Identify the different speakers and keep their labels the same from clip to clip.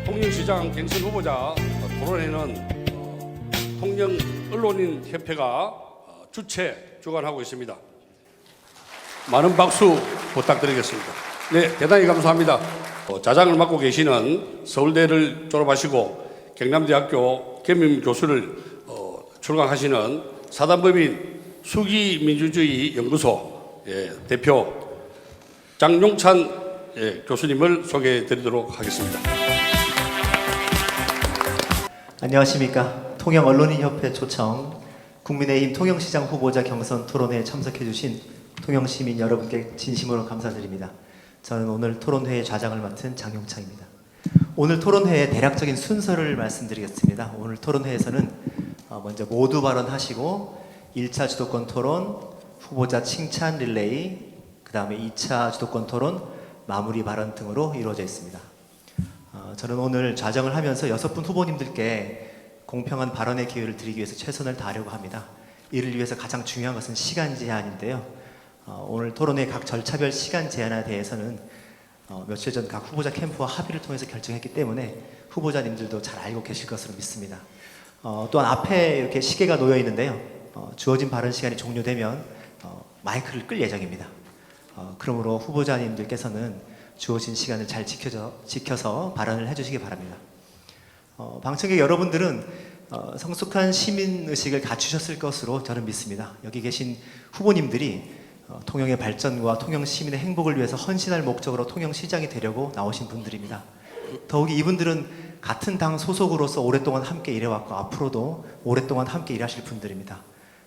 Speaker 1: 통영시장 경선 후보자 토론회는 통영언론인협회가 주관하고 있습니다. 많은 박수 부탁드리겠습니다. 네, 대단히 감사합니다. 자장을 맡고 계시는 서울대를 졸업하시고 경남대학교 겸임교수를 출강하시는 사단법인 수기민주주의 연구소 대표 장용찬 교수님을 소개해 드리도록 하겠습니다.
Speaker 2: 안녕하십니까. 통영언론인협회 초청 국민의힘 통영시장 후보자 경선 토론회에 참석해 주신 통영시민 여러분께 진심으로 감사드립니다. 저는 오늘 토론회의 좌장을 맡은 장용창입니다. 오늘 토론회의 대략적인 순서를 말씀드리겠습니다. 오늘 토론회에서는 먼저 모두 발언하시고 1차 주도권 토론, 후보자 칭찬 릴레이, 그 다음에 2차 주도권 토론, 마무리 발언 등으로 이루어져 있습니다. 저는 오늘 좌정을 하면서 6분 후보님들께 공평한 발언의 기회를 드리기 위해서 최선을 다하려고 합니다. 이를 위해서 가장 중요한 것은 시간 제한인데요. 오늘 토론회 각 절차별 시간 제한에 대해서는 며칠 전 각 후보자 캠프와 합의를 통해서 결정했기 때문에 후보자님들도 잘 알고 계실 것으로 믿습니다. 또한 앞에 이렇게 시계가 놓여 있는데요. 주어진 발언 시간이 종료되면 마이크를 끌 예정입니다. 그러므로 후보자님들께서는 주어진 시간을 잘 지켜서 발언을 해주시기 바랍니다. 방청객 여러분들은 성숙한 시민의식을 갖추셨을 것으로 저는 믿습니다. 여기 계신 후보님들이 통영의 발전과 통영 시민의 행복을 위해서 헌신할 목적으로 통영시장이 되려고 나오신 분들입니다. 더욱이 이분들은 같은 당 소속으로서 오랫동안 함께 일해왔고 앞으로도 오랫동안 함께 일하실 분들입니다.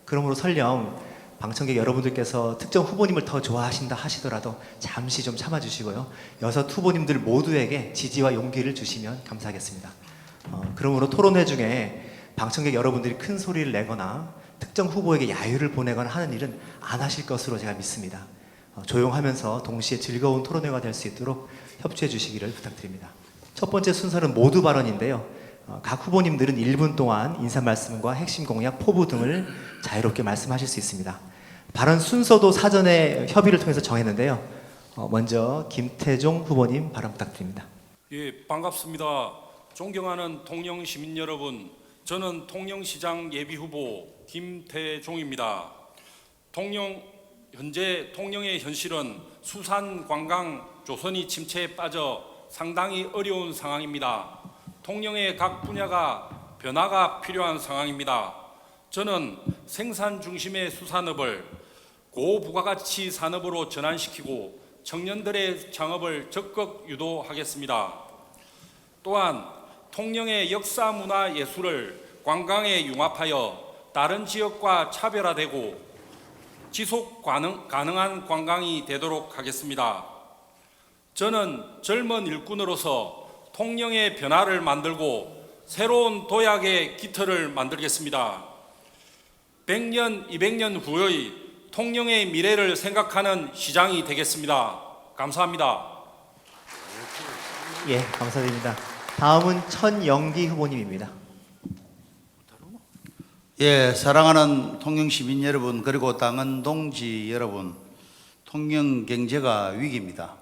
Speaker 2: 그러므로 설령 방청객 여러분들께서 특정 후보님을 더 좋아하신다 하시더라도 잠시 좀 참아주시고요. 6 후보님들 모두에게 지지와 용기를 주시면 감사하겠습니다. 그러므로 토론회 중에 방청객 여러분들이 큰 소리를 내거나 특정 후보에게 야유를 보내거나 하는 일은 안 하실 것으로 제가 믿습니다. 조용하면서 동시에 즐거운 토론회가 될 수 있도록 협조해 주시기를 부탁드립니다. 첫 번째 순서는 모두 발언인데요. 각 후보님들은 1분 동안 인사 말씀과 핵심 공약, 포부 등을 자유롭게 말씀하실 수 있습니다. 발언 순서도 사전에 협의를 통해서 정했는데요. 먼저 김태종 후보님 발언 부탁드립니다.
Speaker 3: 예, 반갑습니다. 존경하는 통영 시민 여러분, 저는 통영시장 예비후보 김태종입니다. 현재 통영의 현실은 수산, 관광, 조선이 침체에 빠져 상당히 어려운 상황입니다. 통영의 각 분야가 변화가 필요한 상황입니다. 저는 생산 중심의 수산업을 고부가가치 산업으로 전환시키고 청년들의 창업을 적극 유도하겠습니다. 또한 통영의 역사, 문화, 예술을 관광에 융합하여 다른 지역과 차별화되고 지속 가능한 관광이 되도록 하겠습니다. 저는 젊은 일꾼으로서 통영의 변화를 만들고 새로운 도약의 깃털을 만들겠습니다. 100년, 200년 후의 통영의 미래를 생각하는 시장이 되겠습니다. 감사합니다.
Speaker 2: 예, 감사드립니다. 다음은 천영기 후보님입니다.
Speaker 4: 예, 사랑하는 통영 시민 여러분, 그리고 당원 동지 여러분, 통영 경제가 위기입니다.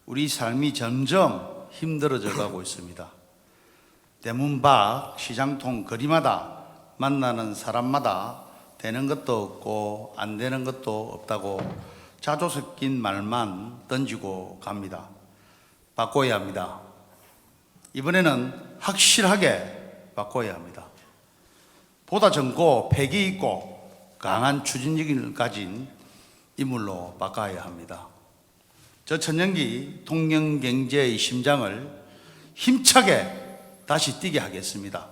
Speaker 4: 우리 삶이 점점 힘들어져 가고 있습니다. 대문 밖 시장통 거리마다 만나는 사람마다 되는 것도 없고 안 되는 것도 없다고 자조 섞인 말만 던지고 갑니다. 바꿔야 합니다. 이번에는 확실하게 바꿔야 합니다. 보다 젊고 패기 있고 강한 추진력을 가진 인물로 바꿔야 합니다. 저 천연기 통영경제의 심장을 힘차게 다시 뛰게 하겠습니다.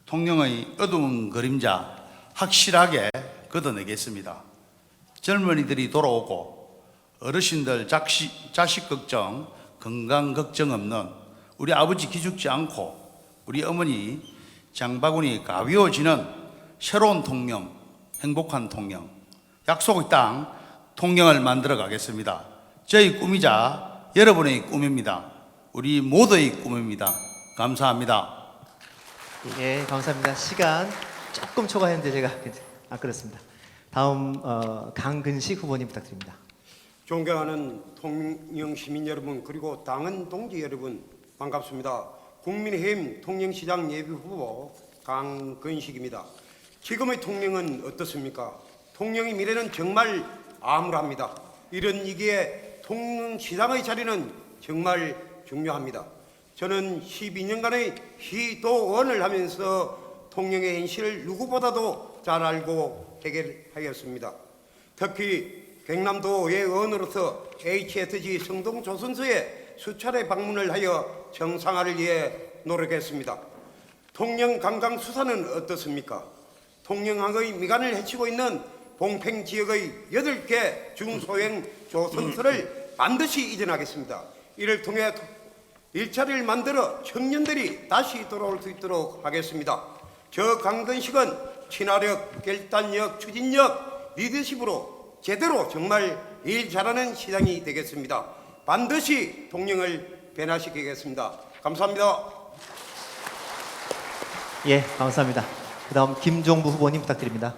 Speaker 4: 통영의 어두운 그림자 확실하게 걷어내겠습니다. 젊은이들이 돌아오고 어르신들 자식 걱정, 건강 걱정 없는 우리 아버지 기죽지 않고 우리 어머니 장바구니 가벼워지는 새로운 통영, 행복한 통영, 약속의 땅 통영을 만들어 가겠습니다. 저희 꿈이자 여러분의 꿈입니다. 우리 모두의 꿈입니다. 감사합니다.
Speaker 2: 예, 감사합니다. 시간 조금 초과했는데 제가 안 끌었습니다. 다음 강근식 후보님 부탁드립니다.
Speaker 5: 존경하는 통영 시민 여러분 그리고 당헌 동지 여러분 반갑습니다. 국민의힘 통영시장 예비 후보 강근식입니다. 지금의 통영은 어떻습니까? 통영의 미래는 정말 암울합니다. 이런 위기에 통영시장의 자리는 정말 중요합니다. 저는 12년간의 시도원을 하면서 통영의 현실을 누구보다도 잘 알고 해결하였습니다. 특히 경남도의 의원으로서 HSG 성동조선소에 수차례 방문을 하여 정상화를 위해 노력했습니다. 통영 관광수산은 어떻습니까? 통영항의 미관을 해치고 있는 봉평 지역의 8개 중소형 조선소를 반드시 이전하겠습니다. 이를 통해 일자리를 만들어 청년들이 다시 돌아올 수 있도록 하겠습니다. 저 강근식은 친화력, 결단력, 추진력, 리더십으로 제대로 정말 일 잘하는 시장이 되겠습니다. 반드시 통영을 변화시키겠습니다. 감사합니다.
Speaker 2: 예, 감사합니다. 그다음 김종부 후보님 부탁드립니다.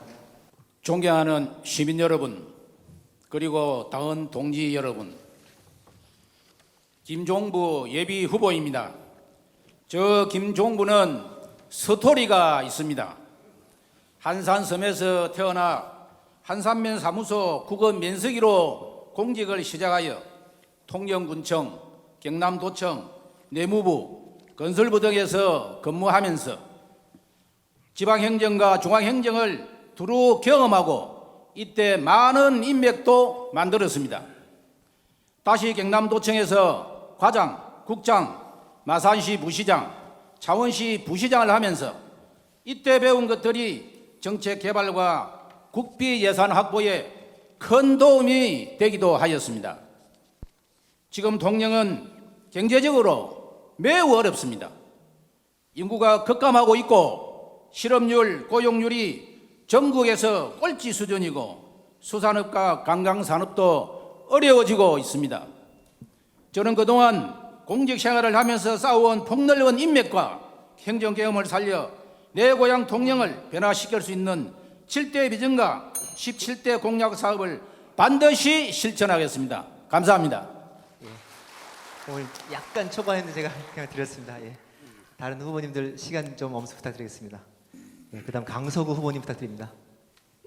Speaker 6: 존경하는 시민 여러분, 그리고 당헌 동지 여러분, 김종부 예비 후보입니다. 저 김종부는 스토리가 있습니다. 한산섬에서 태어나 한산면 사무소 국어 면석이로 공직을 시작하여 통영군청, 경남도청, 내무부, 건설부 등에서 근무하면서 지방행정과 중앙행정을 두루 경험하고 이때 많은 인맥도 만들었습니다. 다시 경남도청에서 과장, 국장, 마산시 부시장, 창원시 부시장을 하면서 이때 배운 것들이 정책 개발과 국비 예산 확보에 큰 도움이 되기도 하였습니다. 지금 통영은 경제적으로 매우 어렵습니다. 인구가 급감하고 있고 실업률, 고용률이 전국에서 꼴찌 수준이고 수산업과 관광산업도 어려워지고 있습니다. 저는 그동안 공직 생활을 하면서 쌓아온 폭넓은 인맥과 행정 경험을 살려 내 고향 통영을 변화시킬 수 있는 7대 비전과 17대 공약 사업을 반드시 실천하겠습니다. 감사합니다.
Speaker 2: 오늘 약간 초과했는데 제가 그냥 드렸습니다. 예. 다른 후보님들 시간 좀 엄수 부탁드리겠습니다. 예, 그다음 강서구 후보님 부탁드립니다.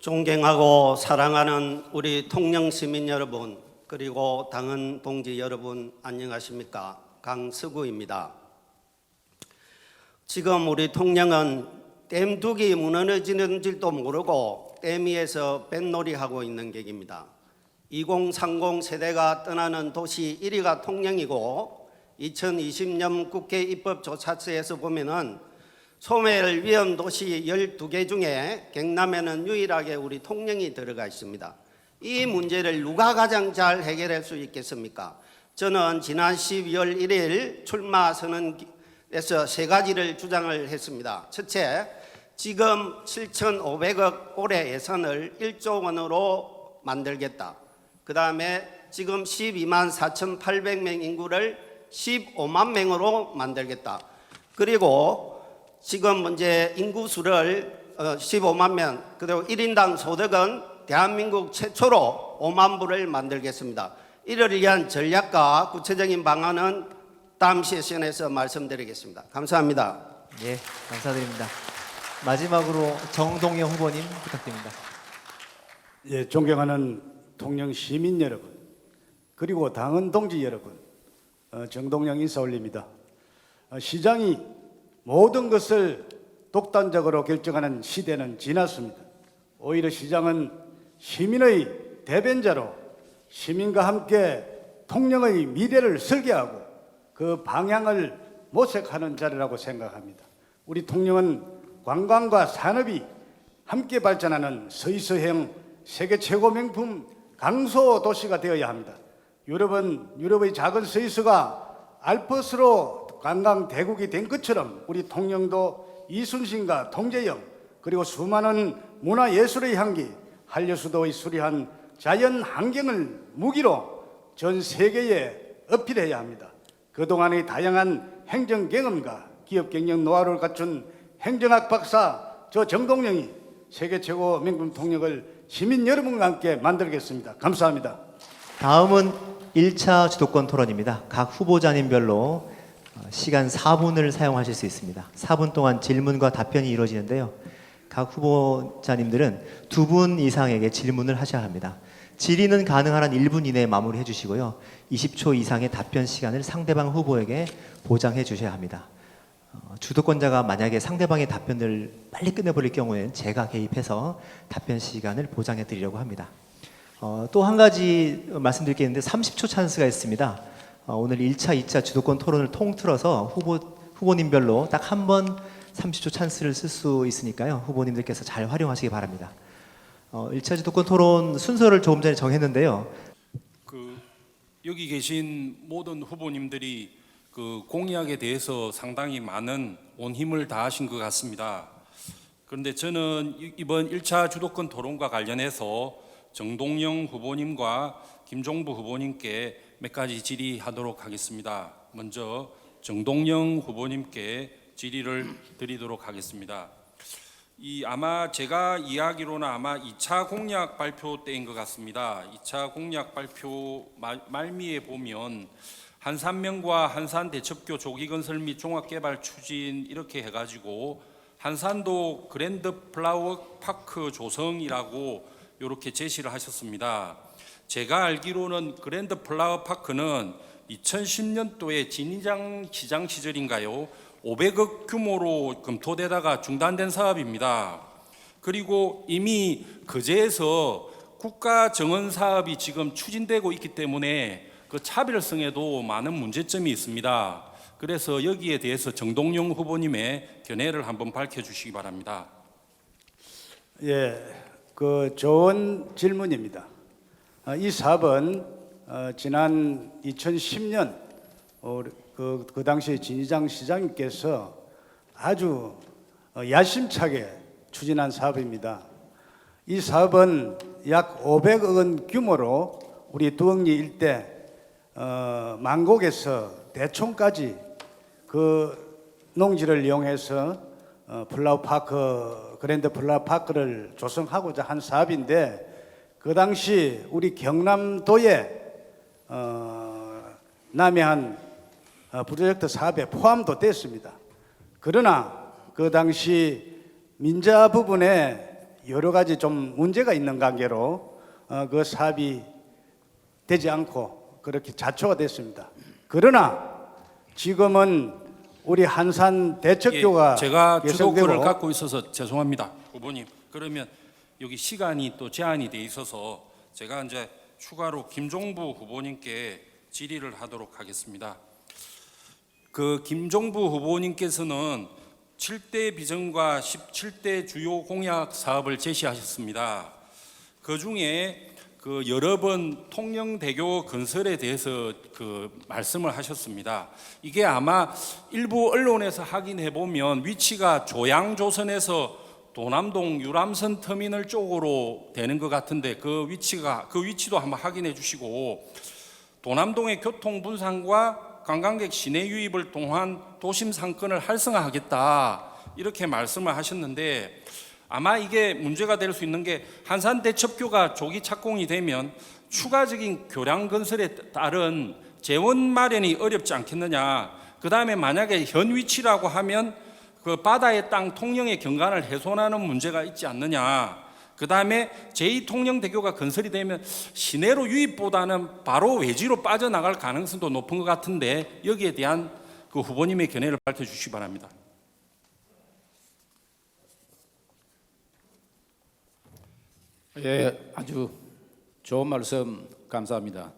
Speaker 7: 존경하고 사랑하는 우리 통영 시민 여러분 그리고 당헌 동지 여러분 안녕하십니까? 강서구입니다. 지금 우리 통영은 댐둑이 무너지는 줄도 모르고 댐 위에서 뱃놀이하고 있는 격입니다. 2030 세대가 떠나는 도시 1위가 통영이고 2020년 국회 입법조사서에서 보면은 소멸 위험 도시 12개 중에 경남에는 유일하게 우리 통영이 들어가 있습니다. 이 문제를 누가 가장 잘 해결할 수 있겠습니까? 저는 지난 12월 1일 출마 선언에서 세 가지를 주장을 했습니다. 첫째, 지금 7,500억 올해 예산을 1조 원으로 만들겠다. 그 다음에 지금 12만 4,800명 인구를 15만 명으로 만들겠다. 그리고 지금 문제 인구수를 15만 명, 그리고 1인당 소득은 대한민국 최초로 5만 불을 만들겠습니다. 이를 위한 전략과 구체적인 방안은 다음 세션에서 말씀드리겠습니다. 감사합니다.
Speaker 2: 예, 감사드립니다. 마지막으로 정동영 후보님 부탁드립니다.
Speaker 8: 예, 존경하는 통영 시민 여러분, 그리고 당헌 동지 여러분, 정동영 인사 올립니다. 시장이 모든 것을 독단적으로 결정하는 시대는 지났습니다. 오히려 시장은 시민의 대변자로 시민과 함께 통영의 미래를 설계하고 그 방향을 모색하는 자리라고 생각합니다. 우리 통영은 관광과 산업이 함께 발전하는 서있어형 세계 최고 명품 강소 도시가 되어야 합니다. 유럽의 작은 스위스가 알프스로 관광 대국이 된 것처럼 우리 통영도 이순신과 통제영 그리고 수많은 문화예술의 향기, 한려수도의 수려한 자연 환경을 무기로 전 세계에 어필해야 합니다. 그동안의 다양한 행정 경험과 기업 경영 노하우를 갖춘 행정학 박사 저 정동영이 세계 최고 명품 통역을 시민 여러분과 함께 만들겠습니다. 감사합니다.
Speaker 2: 다음은 1차 주도권 토론입니다. 각 후보자님별로 시간 4분을 사용하실 수 있습니다. 4분 동안 질문과 답변이 이루어지는데요. 각 후보자님들은 2분 이상에게 질문을 하셔야 합니다. 질의는 가능한 한 1분 이내에 마무리해 주시고요. 20초 이상의 답변 시간을 상대방 후보에게 보장해 주셔야 합니다. 주도권자가 만약에 상대방의 답변을 빨리 끝내버릴 경우에는 제가 개입해서 답변 시간을 보장해 드리려고 합니다. 또 한 가지 말씀드릴 게 있는데 30초 찬스가 있습니다. 오늘 1차, 2차 주도권 토론을 통틀어서 후보님별로 딱 한 번 30초 찬스를 쓸 수 있으니까요. 후보님들께서 잘 활용하시기 바랍니다. 1차 주도권 토론 순서를 조금 전에 정했는데요.
Speaker 3: 여기 계신 모든 후보님들이 그 공약에 대해서 상당히 많은 온 힘을 다하신 것 같습니다. 그런데 저는 이번 1차 주도권 토론과 관련해서 정동영 후보님과 김종부 후보님께 몇 가지 질의하도록 하겠습니다. 먼저 정동영 후보님께 질의를 드리도록 하겠습니다. 아마 제가 이야기로는 아마 2차 공약 발표 때인 것 같습니다. 2차 공약 발표 말미에 보면 한산명과 한산대첩교 조기건설 및 종합개발 추진 이렇게 해가지고 한산도 그랜드 플라워 파크 조성이라고 이렇게 제시를 하셨습니다. 제가 알기로는 그랜드 플라워 파크는 2010년도에 진의장 시장 시절인가요? 500억 규모로 검토되다가 중단된 사업입니다. 그리고 이미 거제에서 국가 정원 사업이 지금 추진되고 있기 때문에 그 차별성에도 많은 문제점이 있습니다. 그래서 여기에 대해서 정동영 후보님의 견해를 한번 밝혀주시기 바랍니다.
Speaker 8: 예, 그 좋은 질문입니다. 이 사업은 지난 2010년 그 당시 진희장 시장님께서 아주 야심차게 추진한 사업입니다. 이 사업은 약 500억 원 규모로 우리 두억리 일대 만곡에서 대촌까지 그 농지를 이용해서 플라워 파크, 그랜드 플라워 파크를 조성하고자 한 사업인데 그 당시 우리 경남도에 남해안 프로젝트 사업에 포함도 됐습니다. 그러나 그 당시 민자 부분에 여러 가지 좀 문제가 있는 관계로 그 사업이 되지 않고 그렇게 자초가 됐습니다. 그러나 지금은 우리 한산 대척교가
Speaker 3: 제가 주도권을
Speaker 8: 예정되고
Speaker 3: 갖고 있어서 죄송합니다, 후보님. 그러면 여기 시간이 또 제한이 돼 있어서 제가 이제 추가로 김종부 후보님께 질의를 하도록 하겠습니다. 그 김종부 후보님께서는 7대 비전과 17대 주요 공약 사업을 제시하셨습니다. 그 중에 그 여러 번 통영대교 건설에 대해서 그 말씀을 하셨습니다. 이게 아마 일부 언론에서 확인해 보면 위치가 조양조선에서 도남동 유람선 터미널 쪽으로 되는 것 같은데 그 위치도 한번 확인해 주시고 도남동의 교통 분산과 관광객 시내 유입을 통한 도심 상권을 활성화하겠다 이렇게 말씀을 하셨는데 아마 이게 문제가 될 수 있는 게 한산 대첩교가 조기 착공이 되면 추가적인 교량 건설에 따른 재원 마련이 어렵지 않겠느냐. 그 다음에 만약에 현 위치라고 하면 그 바다의 땅 통영의 경관을 훼손하는 문제가 있지 않느냐. 그 다음에 제2통영대교가 건설이 되면 시내로 유입보다는 바로 외지로 빠져나갈 가능성도 높은 것 같은데 여기에 대한 그 후보님의 견해를 밝혀주시기 바랍니다.
Speaker 6: 예, 아주 좋은 말씀 감사합니다.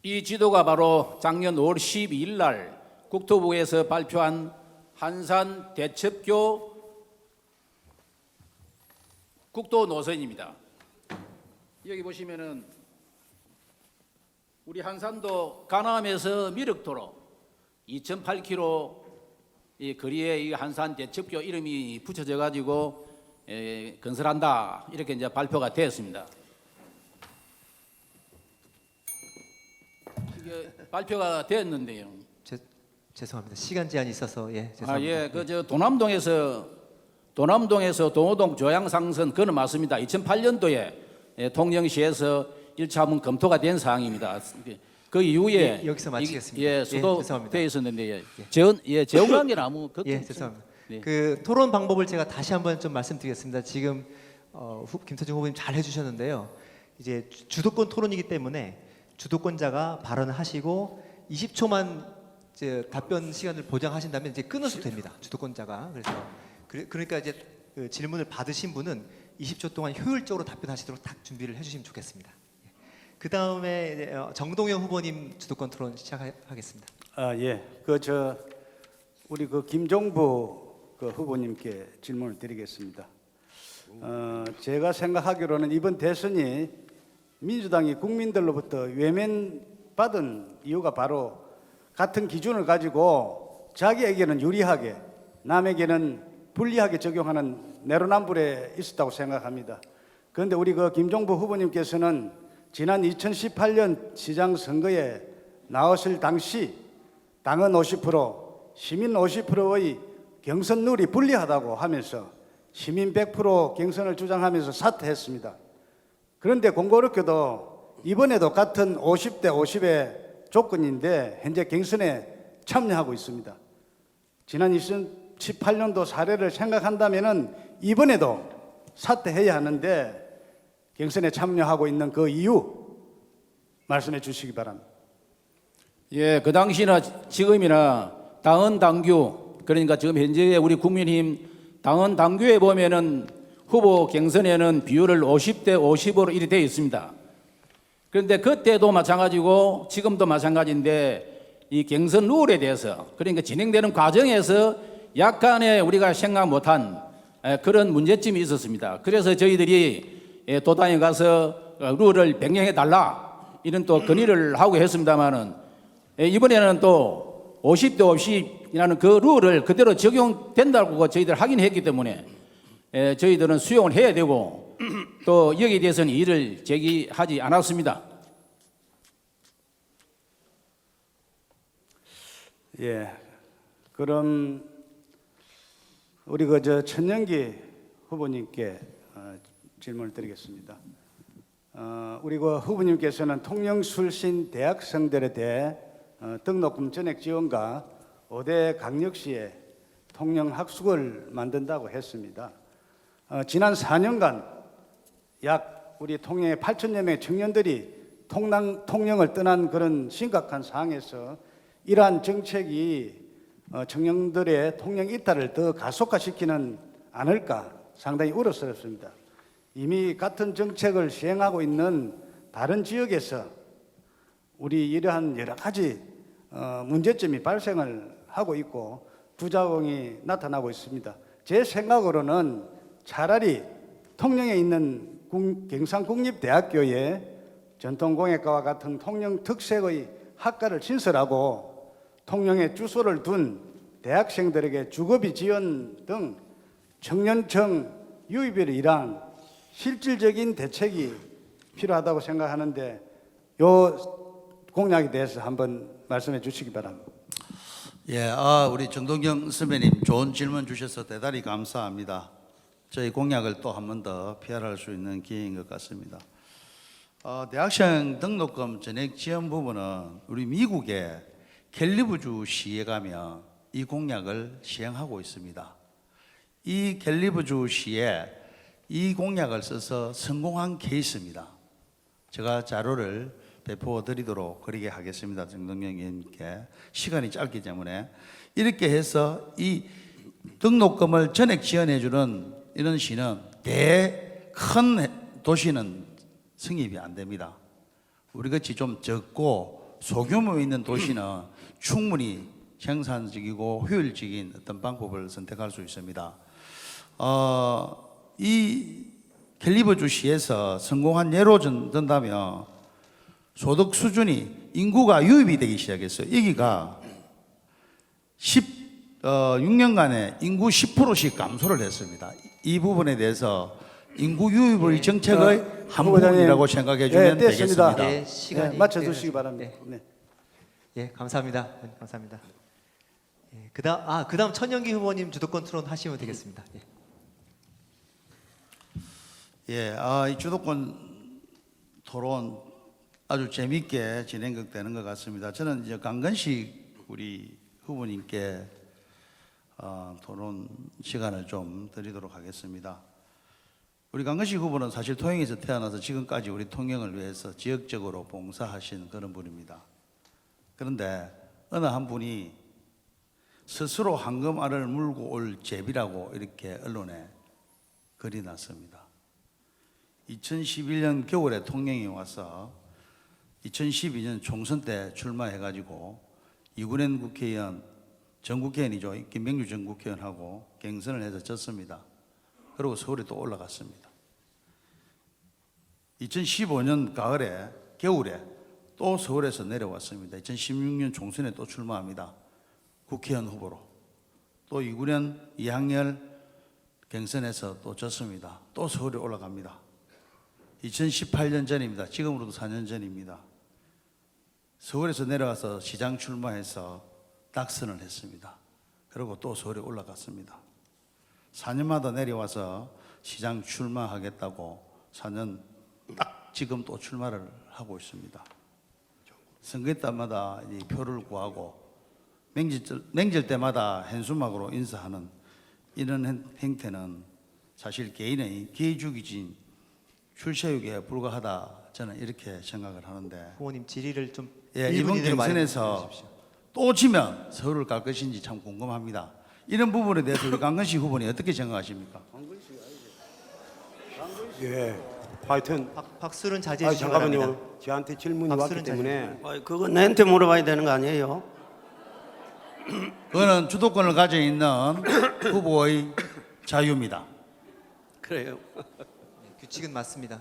Speaker 6: 이 지도가 바로 작년 5월 12일 날 국토부에서 발표한 한산 대첩교 국도 노선입니다. 여기 보시면은 우리 한산도 간암에서 미륵도로 2.8km 이 거리에 이 한산 대첩교 이름이 붙여져 가지고 건설한다 이렇게 이제 발표가 되었습니다. 발표가 됐는데요.
Speaker 2: 죄송합니다. 시간 제한이 있어서 예, 죄송합니다.
Speaker 6: 아, 예, 그저 도남동에서 동호동 조양상선 그는 맞습니다. 2008년도에 통영시에서 1차 한번 검토가 된 사항입니다. 그 이후에
Speaker 2: 예, 여기서 마치겠습니다.
Speaker 6: 예,
Speaker 2: 죄송합니다.
Speaker 6: 수도돼 있었는데 재원 관계는 아무 것도
Speaker 2: 예,
Speaker 6: 없습니다.
Speaker 2: 죄송합니다.
Speaker 6: 네.
Speaker 2: 그 토론 방법을 제가 다시 한번 좀 말씀드리겠습니다. 지금 김태중 후보님 잘 해주셨는데요. 이제 주도권 토론이기 때문에 주도권자가 발언을 하시고 20초만 이제 답변 시간을 보장하신다면 이제 끊어도 됩니다. 주도권자가 그러니까 이제 그 질문을 받으신 분은 20초 동안 효율적으로 답변하시도록 딱 준비를 해주시면 좋겠습니다. 그 다음에 정동영 후보님 주도권 토론 시작하겠습니다.
Speaker 8: 예. 우리 김종부 후보님께 질문을 드리겠습니다. 제가 생각하기로는 이번 대선이 민주당이 국민들로부터 외면받은 이유가 바로 같은 기준을 가지고 자기에게는 유리하게 남에게는 불리하게 적용하는 내로남불에 있었다고 생각합니다. 그런데 우리 김종부 후보님께서는 지난 2018년 시장 선거에 나왔을 당시 당은 50%, 시민 50%의 경선 룰이 불리하다고 하면서 시민 100% 경선을 주장하면서 사퇴했습니다. 그런데 공교롭게도 이번에도 같은 50대 50의 조건인데 현재 경선에 참여하고 있습니다. 지난 2018년도 사례를 생각한다면 이번에도 사퇴해야 하는데 경선에 참여하고 있는 그 이유 말씀해 주시기 바랍니다.
Speaker 6: 예, 그 당시나 지금이나 당헌 당규 그러니까 지금 현재 우리 국민의힘 당헌 당규에 보면은 후보 경선에는 비율을 50대 50으로 이리 되어 있습니다. 그런데 그때도 마찬가지고 지금도 마찬가지인데 이 경선 룰에 대해서 그러니까 진행되는 과정에서 약간의 우리가 생각 못한 그런 문제점이 있었습니다. 그래서 저희들이 도당에 가서 룰을 변경해 달라 이런 또 건의를 하고 했습니다만은 이번에는 또 50대 50이라는 그 룰을 그대로 적용된다고 저희들 확인했기 때문에 저희들은 수용을 해야 되고 또 여기에 대해서는 이의를 제기하지 않았습니다.
Speaker 8: 예, 그럼 우리 천영기 후보님께 질문을 드리겠습니다. 우리 후보님께서는 통영 출신 대학생들에 대해 등록금 전액 지원과 5대 강력시에 통영 학숙을 만든다고 했습니다. 지난 4년간 약 우리 통영의 8천여 명의 청년들이 통영을 떠난 그런 심각한 상황에서 이러한 정책이 청년들의 통영 이탈을 더 가속화시키는 않을까 상당히 우려스럽습니다. 이미 같은 정책을 시행하고 있는 다른 지역에서 우리 이러한 여러 가지 문제점이 발생을 하고 있고 부작용이 나타나고 있습니다. 제 생각으로는 차라리 통영에 있는 경상국립대학교에 전통공예과와 같은 통영 특색의 학과를 신설하고 통영에 주소를 둔 대학생들에게 주거비 지원 등 청년층 유입을 위한 실질적인 대책이 필요하다고 생각하는데 요 공약에 대해서 한번 말씀해 주시기 바랍니다.
Speaker 4: 예, 우리 정동영 선배님 좋은 질문 주셔서 대단히 감사합니다. 저희 공약을 또 한 번 더 PR할 수 있는 기회인 것 같습니다. 대학생 등록금 전액 지원 부분은 우리 미국의 캘리브주 시에 가면 이 공약을 시행하고 있습니다. 이 캘리브주 시에 이 공약을 써서 성공한 케이스입니다. 제가 자료를 배포 드리도록 그러게 하겠습니다. 정동영 의원님께 시간이 짧기 때문에 이렇게 해서 이 등록금을 전액 지원해 주는 이런 시는 큰 도시는 성립이 안 됩니다. 우리 같이 좀 적고 소규모 있는 도시는 충분히 생산적이고 효율적인 어떤 방법을 선택할 수 있습니다. 이 캘리버주시에서 성공한 예로 든다면 소득 수준이 인구가 유입이 되기 시작했어요. 여기가 6년간에 인구 10%씩 감소를 했습니다. 이 부분에 대해서 인구 유입의 정책의 한 부분이라고 생각해 주면 되겠습니다.
Speaker 2: 시간이
Speaker 8: 맞춰 주시기 바랍니다. 네.
Speaker 2: 예, 감사합니다. 감사합니다. 예, 그다음 천영기 후보님 주도권 토론 하시면 되겠습니다. 예.
Speaker 4: 예, 이 주도권 토론 아주 재미있게 진행되는 것 같습니다. 저는 이제 강건식 우리 후보님께 토론 시간을 좀 드리도록 하겠습니다. 우리 강건식 후보는 사실 통영에서 태어나서 지금까지 우리 통영을 위해서 지역적으로 봉사하신 그런 분입니다. 그런데 어느 한 분이 스스로 황금알을 물고 올 제비라고 이렇게 언론에 글이 났습니다. 2011년 겨울에 통영에 와서 2012년 총선 때 출마해가지고 이군현 국회의원, 전 국회의원이죠. 김병주 전 국회의원하고 경선을 해서 졌습니다. 그리고 서울에 또 올라갔습니다. 2015년 겨울에 또 서울에서 내려왔습니다. 2016년 총선에 또 출마합니다. 국회의원 후보로. 또 이군현, 이항열 경선에서 또 졌습니다. 또 서울에 올라갑니다. 2018년 전입니다. 지금으로도 4년 전입니다. 서울에서 내려와서 시장 출마해서 낙선을 했습니다. 그리고 또 서울에 올라갔습니다. 4년마다 내려와서 시장 출마하겠다고 4년 딱 지금 또 출마를 하고 있습니다. 선거 때마다 이 표를 구하고 맹절 때마다 현수막으로 인사하는 이런 행태는 사실 개인의 기회주의진 출세욕에 불과하다, 저는 이렇게 생각을 하는데,
Speaker 2: 후보님 질의를 좀
Speaker 4: 예,
Speaker 2: 1분
Speaker 4: 이번
Speaker 2: 이내로
Speaker 4: 경선에서
Speaker 2: 말씀해
Speaker 4: 또 지면 서울을 갈 것인지 참 궁금합니다. 이런 부분에 대해서 우리 강건식 후보님 어떻게 생각하십니까?
Speaker 5: 예, 하여튼
Speaker 2: 박수는 자제해 주시기 바랍니다.
Speaker 5: 잠깐만요. 저한테 질문이
Speaker 2: 박수는
Speaker 5: 왔기 때문에
Speaker 7: 그거 내한테 물어봐야 되는 거 아니에요?
Speaker 4: 그거는 주도권을 가져 있는 후보의 자유입니다.
Speaker 7: 그래요.
Speaker 2: 규칙은 맞습니다.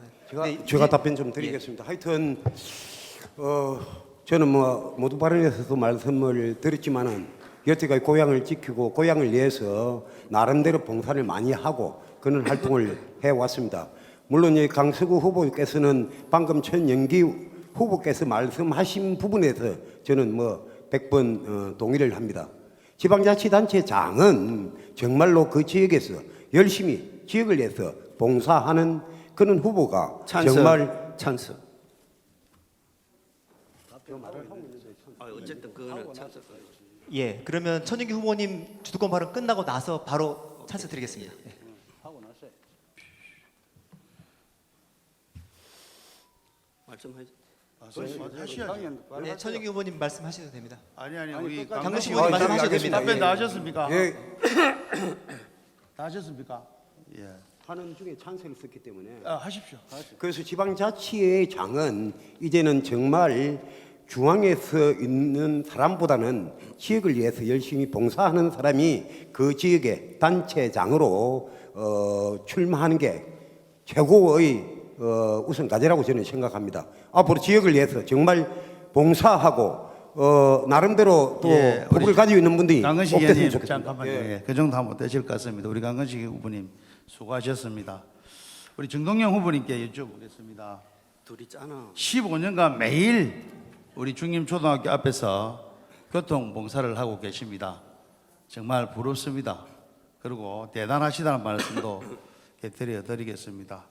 Speaker 5: 제가 답변 좀 드리겠습니다. 하여튼 저는 뭐 모두 발언에서도 말씀을 드렸지만은 여태까지 고향을 지키고 고향을 위해서 나름대로 봉사를 많이 하고 그런 활동을 해왔습니다. 물론 이 강서구 후보께서는 방금 천영기 후보께서 말씀하신 부분에서 저는 뭐 100번 동의를 합니다. 지방자치단체장은 정말로 그 지역에서 열심히 지역을 위해서 봉사하는 그런 후보가
Speaker 7: 찬스.
Speaker 5: 정말
Speaker 7: 찬스. 어쨌든 그거는 찬스.
Speaker 2: 예, 그러면 천영기 후보님 주도권 발언 끝나고 나서 바로 찬스 드리겠습니다. 예.
Speaker 7: 말씀하세요.
Speaker 2: 네, 천영기 후보님 말씀하셔도 됩니다.
Speaker 4: 아니 우리
Speaker 2: 강건식
Speaker 4: 강건식
Speaker 2: 후보님
Speaker 4: 후보님
Speaker 2: 말씀하셔도
Speaker 5: 알겠습니다.
Speaker 2: 됩니다.
Speaker 4: 답변
Speaker 2: 예.
Speaker 4: 다 하셨습니까?
Speaker 5: 예,
Speaker 4: 다 하셨습니까? 예,
Speaker 5: 하는 중에 찬스를 썼기 때문에
Speaker 4: 하십시오.
Speaker 5: 그래서 지방자치의 장은 이제는 정말 중앙에서 있는 사람보다는 지역을 위해서 열심히 봉사하는 사람이 그 지역의 단체장으로 출마하는 게 최고의 우선 과제라고 저는 생각합니다. 앞으로 지역을 위해서 정말 봉사하고 나름대로 또
Speaker 4: 예,
Speaker 5: 법을 가지고 있는 분들이
Speaker 4: 강건식
Speaker 5: 없댔으면
Speaker 4: 의원님
Speaker 5: 좋겠습니다.
Speaker 4: 잠깐만요.
Speaker 5: 예.
Speaker 4: 예, 그 정도 하면 되실 것 같습니다. 우리 강건식 후보님 수고하셨습니다. 우리 정동영 후보님께 여쭤보겠습니다.
Speaker 7: 둘이 짜나.
Speaker 4: 15년간 매일 우리 중림초등학교 앞에서 교통봉사를 하고 계십니다. 정말 부럽습니다. 그리고 대단하시다는 말씀도 드리겠습니다.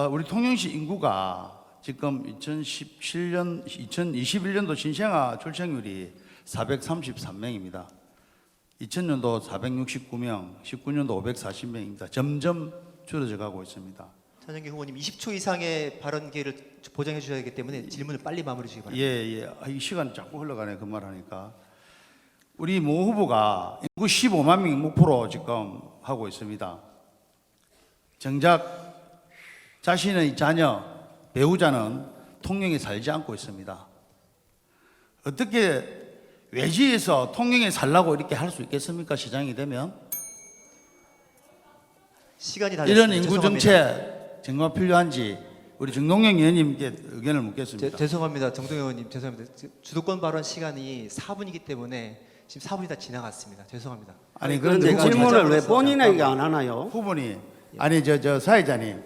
Speaker 4: 우리 통영시 인구가 지금 2021년도 신생아 출생률이 433명입니다. 2000년도 469명, 19년도 540명입니다. 점점 줄어져 가고 있습니다.
Speaker 2: 천영기 후보님 20초 이상의 발언 기회를 보장해 주셔야 하기 때문에 질문을 빨리 마무리 주시기 바랍니다.
Speaker 4: 예. 이 시간 자꾸 흘러가네, 그 말하니까. 우리 모 후보가 인구 15만 명 목표로 지금 하고 있습니다. 정작 자신의 자녀, 배우자는 통영에 살지 않고 있습니다. 어떻게 외지에서 통영에 살라고 이렇게 할 수 있겠습니까? 시장이 되면?
Speaker 2: 시간이 다
Speaker 4: 이런
Speaker 2: 됐습니다.
Speaker 4: 인구
Speaker 2: 죄송합니다.
Speaker 4: 정책 정말 필요한지 우리 정동영 의원님께 의견을 묻겠습니다.
Speaker 2: 죄송합니다. 정동영 의원님 죄송합니다. 주도권 발언 시간이 4분이기 때문에 지금 4분이 다 지나갔습니다. 죄송합니다.
Speaker 4: 아니
Speaker 7: 그런데
Speaker 4: 그런데
Speaker 7: 질문을 왜
Speaker 2: 가져가서
Speaker 7: 본인에게 안 하나요?
Speaker 4: 후보님, 아니 저 사회자님,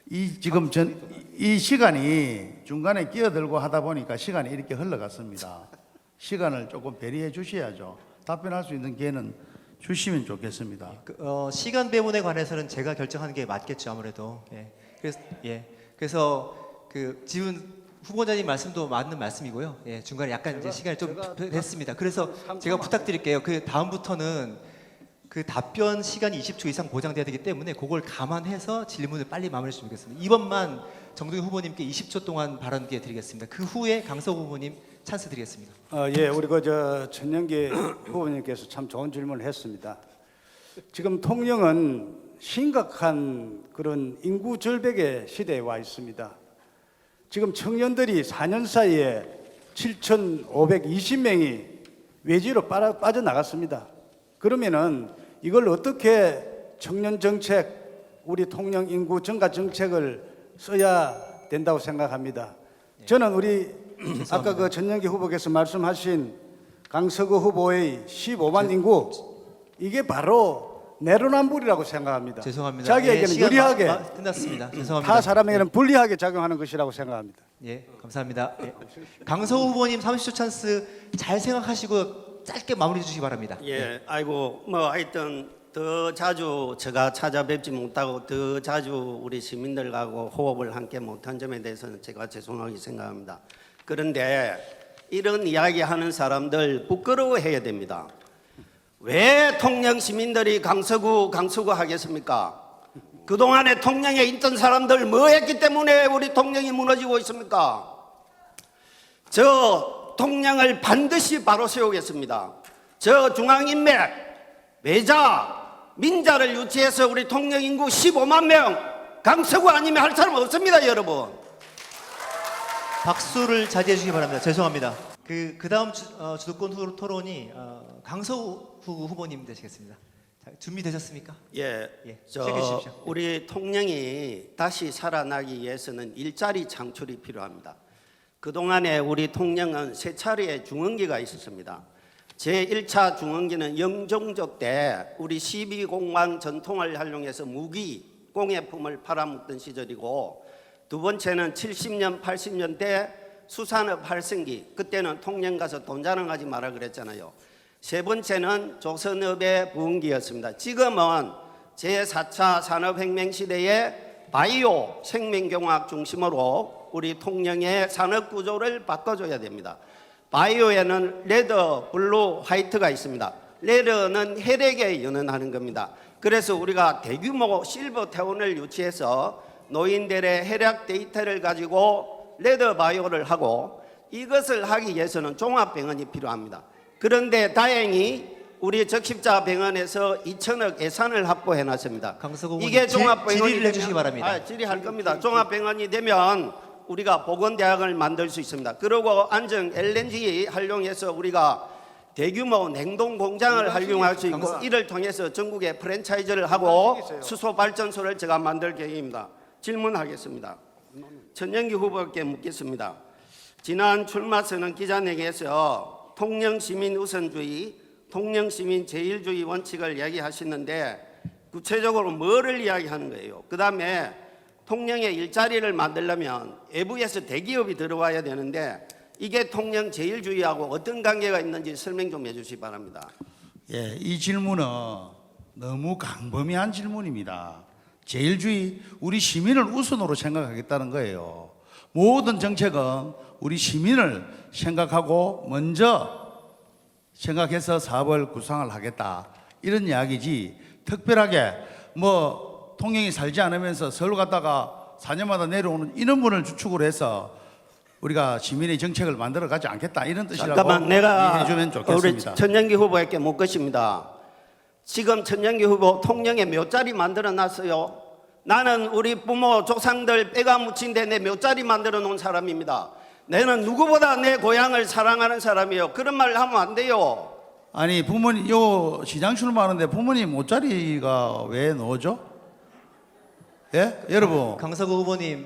Speaker 4: 이 시간이 중간에 끼어들고 하다 보니까 시간이 이렇게 흘러갔습니다. 시간을 조금 배려해 주셔야죠. 답변할 수 있는 기회는 주시면 좋겠습니다.
Speaker 2: 시간 배분에 관해서는 제가 결정하는 게 맞겠죠, 아무래도. 그래서 그 지훈 후보자님 말씀도 맞는 말씀이고요. 중간에 약간 이제 시간이 좀 됐습니다. 그래서 제가 부탁드릴게요. 그 다음부터는 그 답변 시간이 20초 이상 보장돼야 되기 때문에 그걸 감안해서 질문을 빨리 마무리했으면 좋겠습니다. 이번만 정동영 후보님께 20초 동안 발언 기회 드리겠습니다. 그 후에 강서구 후보님 찬스 드리겠습니다.
Speaker 8: 우리 천영기 후보님께서 참 좋은 질문을 했습니다. 지금 통영은 심각한 그런 인구 절벽의 시대에 와 있습니다. 지금 청년들이 4년 사이에 7,520명이 외지로 빠져나갔습니다. 그러면은 이걸 어떻게 청년 정책, 우리 통영 인구 증가 정책을 써야 된다고 생각합니다. 저는 우리 아까 그 전영기 후보께서 말씀하신 강서구 후보의 15만 인구, 이게 바로 내로남불이라고 생각합니다.
Speaker 2: 죄송합니다.
Speaker 8: 자기에게는
Speaker 2: 시간
Speaker 8: 유리하게,
Speaker 2: 끝났습니다. 죄송합니다.
Speaker 8: 타 사람에게는 불리하게 작용하는 것이라고 생각합니다.
Speaker 2: 감사합니다. 강서구 후보님 30초 찬스 잘 생각하시고 짧게 마무리해 주시기 바랍니다.
Speaker 7: 하여튼 더 자주 제가 찾아뵙지 못하고 더 자주 우리 시민들하고 호흡을 함께 못한 점에 대해서는 제가 죄송하게 생각합니다. 그런데 이런 이야기하는 사람들 부끄러워해야 됩니다. 왜 통영 시민들이 강서구 하겠습니까? 그동안에 통영에 있던 사람들 뭐 했기 때문에 우리 통영이 무너지고 있습니까? 저 통영을 반드시 바로 세우겠습니다. 저 중앙인맥, 외자, 민자를 유치해서 우리 통영 인구 15만 명, 강서구 아니면 할 사람 없습니다, 여러분.
Speaker 2: 박수를 자제해 주시기 바랍니다. 죄송합니다. 그 다음 주도권 토론이 강서구 후보님 되시겠습니다. 자, 준비되셨습니까? 시작해 주십시오.
Speaker 7: 우리 통영이 다시 살아나기 위해서는 일자리 창출이 필요합니다. 그동안에 우리 통영은 세 차례의 중흥기가 있었습니다. 제1차 중흥기는 영종조 때 우리 12공방 전통을 활용해서 무기, 공예품을 팔아먹던 시절이고, 두 번째는 70년, 80년대 수산업 활성기, 그때는 통영 가서 돈 자랑하지 마라 그랬잖아요. 세 번째는 조선업의 부흥기였습니다. 지금은 제4차 산업혁명 시대에 바이오 생명공학 중심으로 우리 통영의 산업구조를 바꿔줘야 됩니다. 바이오에는 레드, 블루, 화이트가 있습니다. 레드는 혈액에 연연하는 겁니다. 그래서 우리가 대규모 실버타운을 유치해서 노인들의 혈액 데이터를 가지고 레드 바이오를 하고, 이것을 하기 위해서는 종합병원이 필요합니다. 그런데 다행히 우리 적십자병원에서 2천억 예산을 확보해 놨습니다. 이게 종합병원이
Speaker 2: 질의를 해주시기 바랍니다.
Speaker 7: 질의할 겁니다. 종합병원이 되면 우리가 보건대학을 만들 수 있습니다. 그리고 안정 LNG 활용해서 우리가 대규모 냉동 공장을 활용할 수 있고, 이를 통해서 전국에 프랜차이즈를 하고 수소 발전소를 제가 만들 계획입니다. 질문하겠습니다. 천영기 후보께 묻겠습니다. 지난 출마 선언 기자회견에서 통영 시민 우선주의, 통영 시민 제일주의 원칙을 이야기하시는데 구체적으로 뭐를 이야기하는 거예요? 그 다음에 통영에 일자리를 만들려면 외부에서 대기업이 들어와야 되는데 이게 통영 제일주의하고 어떤 관계가 있는지 설명 좀 해주시기 바랍니다.
Speaker 4: 이 질문은 너무 광범위한 질문입니다. 제일주의, 우리 시민을 우선으로 생각하겠다는 거예요. 모든 정책은 우리 시민을 생각하고 먼저 생각해서 사업을 구상을 하겠다, 이런 이야기지, 특별하게 통영이 살지 않으면서 서울 갔다가 4년마다 내려오는 이런 분을 주축으로 해서 우리가 시민의 정책을 만들어 가지 않겠다, 이런 뜻이라고
Speaker 7: 잠깐만, 내가
Speaker 4: 이해해주면 좋겠습니다.
Speaker 7: 우리 천영기 후보에게 묻 것입니다. 지금 천영기 후보 통영에 몇 자리 만들어 놨어요? 나는 우리 부모 조상들 빼가 묻힌 데 내 몇 자리 만들어 놓은 사람입니다. 나는 누구보다 내 고향을 사랑하는 사람이에요. 그런 말 하면 안 돼요.
Speaker 4: 아니, 부모님 요 시장 출마하는데 부모님 옷자리가 왜 넣어줘? 여러분,
Speaker 2: 강서구 후보님,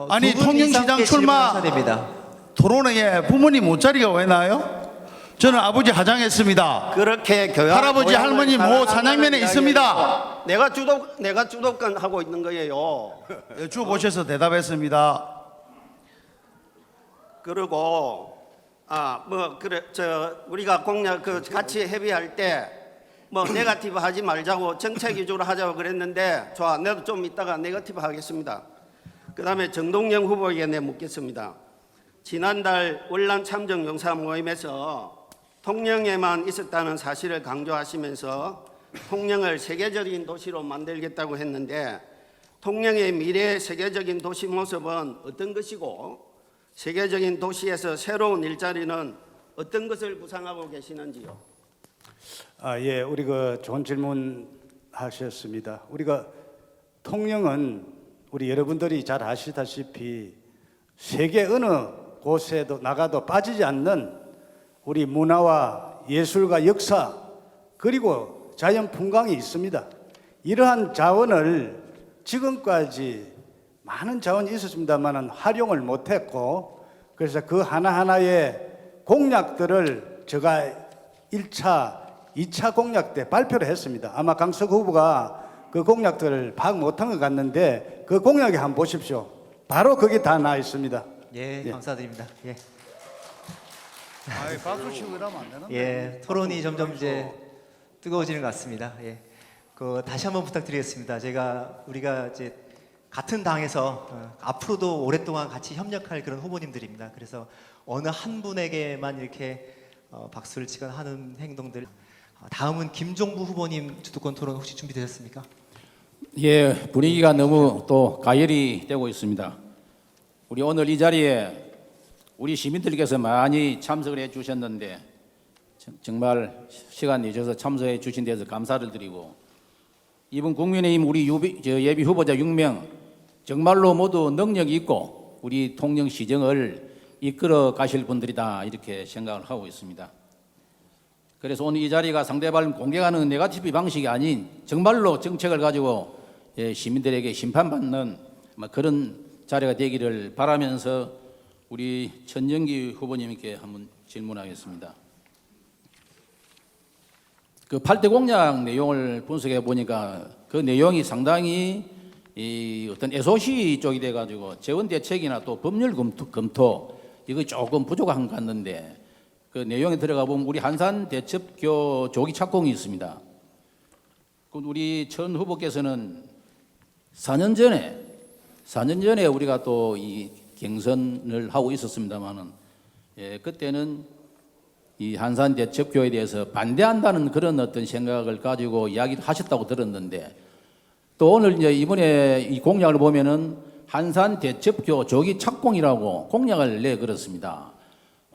Speaker 4: 아니,
Speaker 2: 두분
Speaker 4: 통영시장
Speaker 2: 이상께
Speaker 4: 출마
Speaker 2: 질문하셔야 됩니다.
Speaker 4: 토론회에 부모님 옷자리가 왜 나요? 저는 아버지 하장했습니다.
Speaker 7: 그렇게 교양
Speaker 4: 할아버지,
Speaker 7: 고향을
Speaker 4: 할머니 모
Speaker 7: 사랑한다는
Speaker 4: 산양면에
Speaker 7: 이야기예요.
Speaker 4: 있습니다.
Speaker 7: 내가 주도권 하고 있는 거예요.
Speaker 4: 주 보셔서 대답했습니다.
Speaker 7: 그리고 우리가 공약 같이 협의할 때 네거티브 하지 말자고 정책 위주로 하자고 그랬는데 좋아, 내도 좀 이따가 네거티브 하겠습니다. 그다음에 정동영 후보에게 묻겠습니다. 지난달 월남 참정 용사 모임에서 통영에만 있었다는 사실을 강조하시면서 통영을 세계적인 도시로 만들겠다고 했는데 통영의 미래의 세계적인 도시 모습은 어떤 것이고 세계적인 도시에서 새로운 일자리는 어떤 것을 구상하고 계시는지요?
Speaker 8: 예, 우리 좋은 질문 하셨습니다. 우리가 통영은 우리 여러분들이 잘 아시다시피 세계 어느 곳에도 나가도 빠지지 않는 우리 문화와 예술과 역사 그리고 자연 풍광이 있습니다. 이러한 자원을 지금까지 많은 자원이 있었습니다만 활용을 못했고 그래서 그 하나하나의 공약들을 제가 1차, 2차 공약 때 발표를 했습니다. 아마 강석 후보가 그 공약들을 파악 못한 것 같는데 그 공약에 한번 보십시오. 바로 거기 다 나와 있습니다.
Speaker 2: 예, 감사드립니다. 예.
Speaker 4: 박수 치고 이러면 안 되는데.
Speaker 2: 예, 토론이 점점 이제 뜨거워지는 것 같습니다. 예, 다시 한번 부탁드리겠습니다. 우리가 이제 같은 당에서 앞으로도 오랫동안 같이 협력할 그런 후보님들입니다. 그래서 어느 한 분에게만 이렇게 박수를 치거나 하는 행동들. 다음은 김종부 후보님 주도권 토론 혹시 준비되셨습니까?
Speaker 6: 예, 분위기가 너무 또 가열이 되고 있습니다. 우리 오늘 이 자리에 우리 시민들께서 많이 참석을 해 주셨는데 정말 시간 내셔서 참석해 주신 데서 감사를 드리고 이번 국민의힘 우리 예비 후보자 6명 정말로 모두 능력이 있고 우리 통영시정을 이끌어 가실 분들이다 이렇게 생각을 하고 있습니다. 그래서 오늘 이 자리가 상대방을 공격하는 네거티브 방식이 아닌 정말로 정책을 가지고 시민들에게 심판받는 그런 자리가 되기를 바라면서 우리 천정기 후보님께 한번 질문하겠습니다. 그 8대 공약 내용을 분석해 보니까 그 내용이 상당히 어떤 SOC 쪽이 돼가지고 재원 대책이나 또 법률 검토 이거 조금 부족한 것 같는데 그 내용에 들어가 보면 우리 한산 대첩교 조기 착공이 있습니다. 우리 천 후보께서는 4년 전에 우리가 또 이 경선을 하고 있었습니다만은 그때는 이 한산 대첩교에 대해서 반대한다는 그런 어떤 생각을 가지고 이야기를 하셨다고 들었는데 또 오늘 이제 이번에 이 공약을 보면은 한산 대첩교 조기 착공이라고 공약을 내걸었습니다.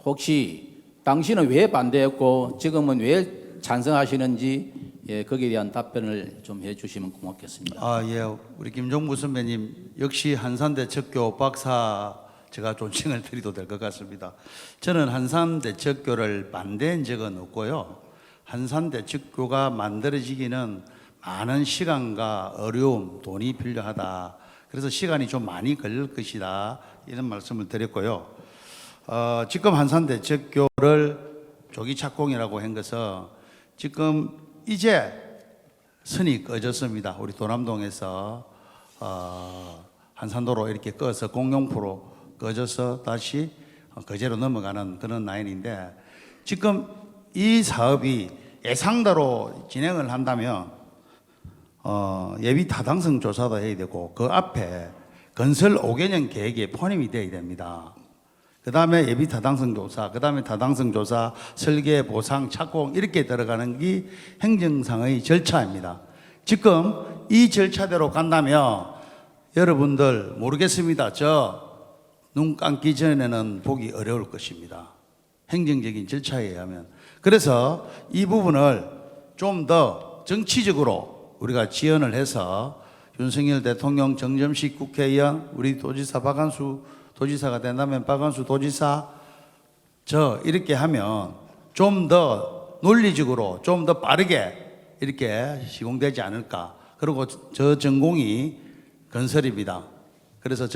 Speaker 6: 혹시 당시는 왜 반대했고 지금은 왜 찬성하시는지 거기에 대한 답변을 좀 해주시면 고맙겠습니다.
Speaker 4: 예, 우리 김종부 선배님 역시 한산대첩교 박사 제가 존칭을 드려도 될 것 같습니다. 저는 한산대첩교를 반대한 적은 없고요. 한산대첩교가 만들어지기는 많은 시간과 어려움, 돈이 필요하다. 그래서 시간이 좀 많이 걸릴 것이다. 이런 말씀을 드렸고요. 지금 한산대첩교를 조기 착공이라고 한 것은 지금 이제 선이 꺼졌습니다. 우리 도남동에서 한산도로 이렇게 꺼서 공용포로 꺼져서 다시 거제로 넘어가는 그런 라인인데 지금 이 사업이 예상대로 진행을 한다면 예비 타당성 조사도 해야 되고 그 앞에 건설 5개년 계획에 포함이 돼야 됩니다. 그 다음에 예비 타당성 조사, 그 다음에 타당성 조사, 설계, 보상, 착공 이렇게 들어가는 게 행정상의 절차입니다. 지금 이 절차대로 간다면 여러분들 모르겠습니다. 저 눈 감기 전에는 보기 어려울 것입니다. 행정적인 절차에 의하면. 그래서 이 부분을 좀 더 정치적으로 우리가 지원을 해서 윤석열 대통령, 정점식 국회의원, 우리 도지사 박한수 도지사가 된다면 박한수 도지사 이렇게 하면 좀 더 논리적으로 좀 더 빠르게 이렇게 시공되지 않을까. 그리고 저 전공이 건설입니다. 그래서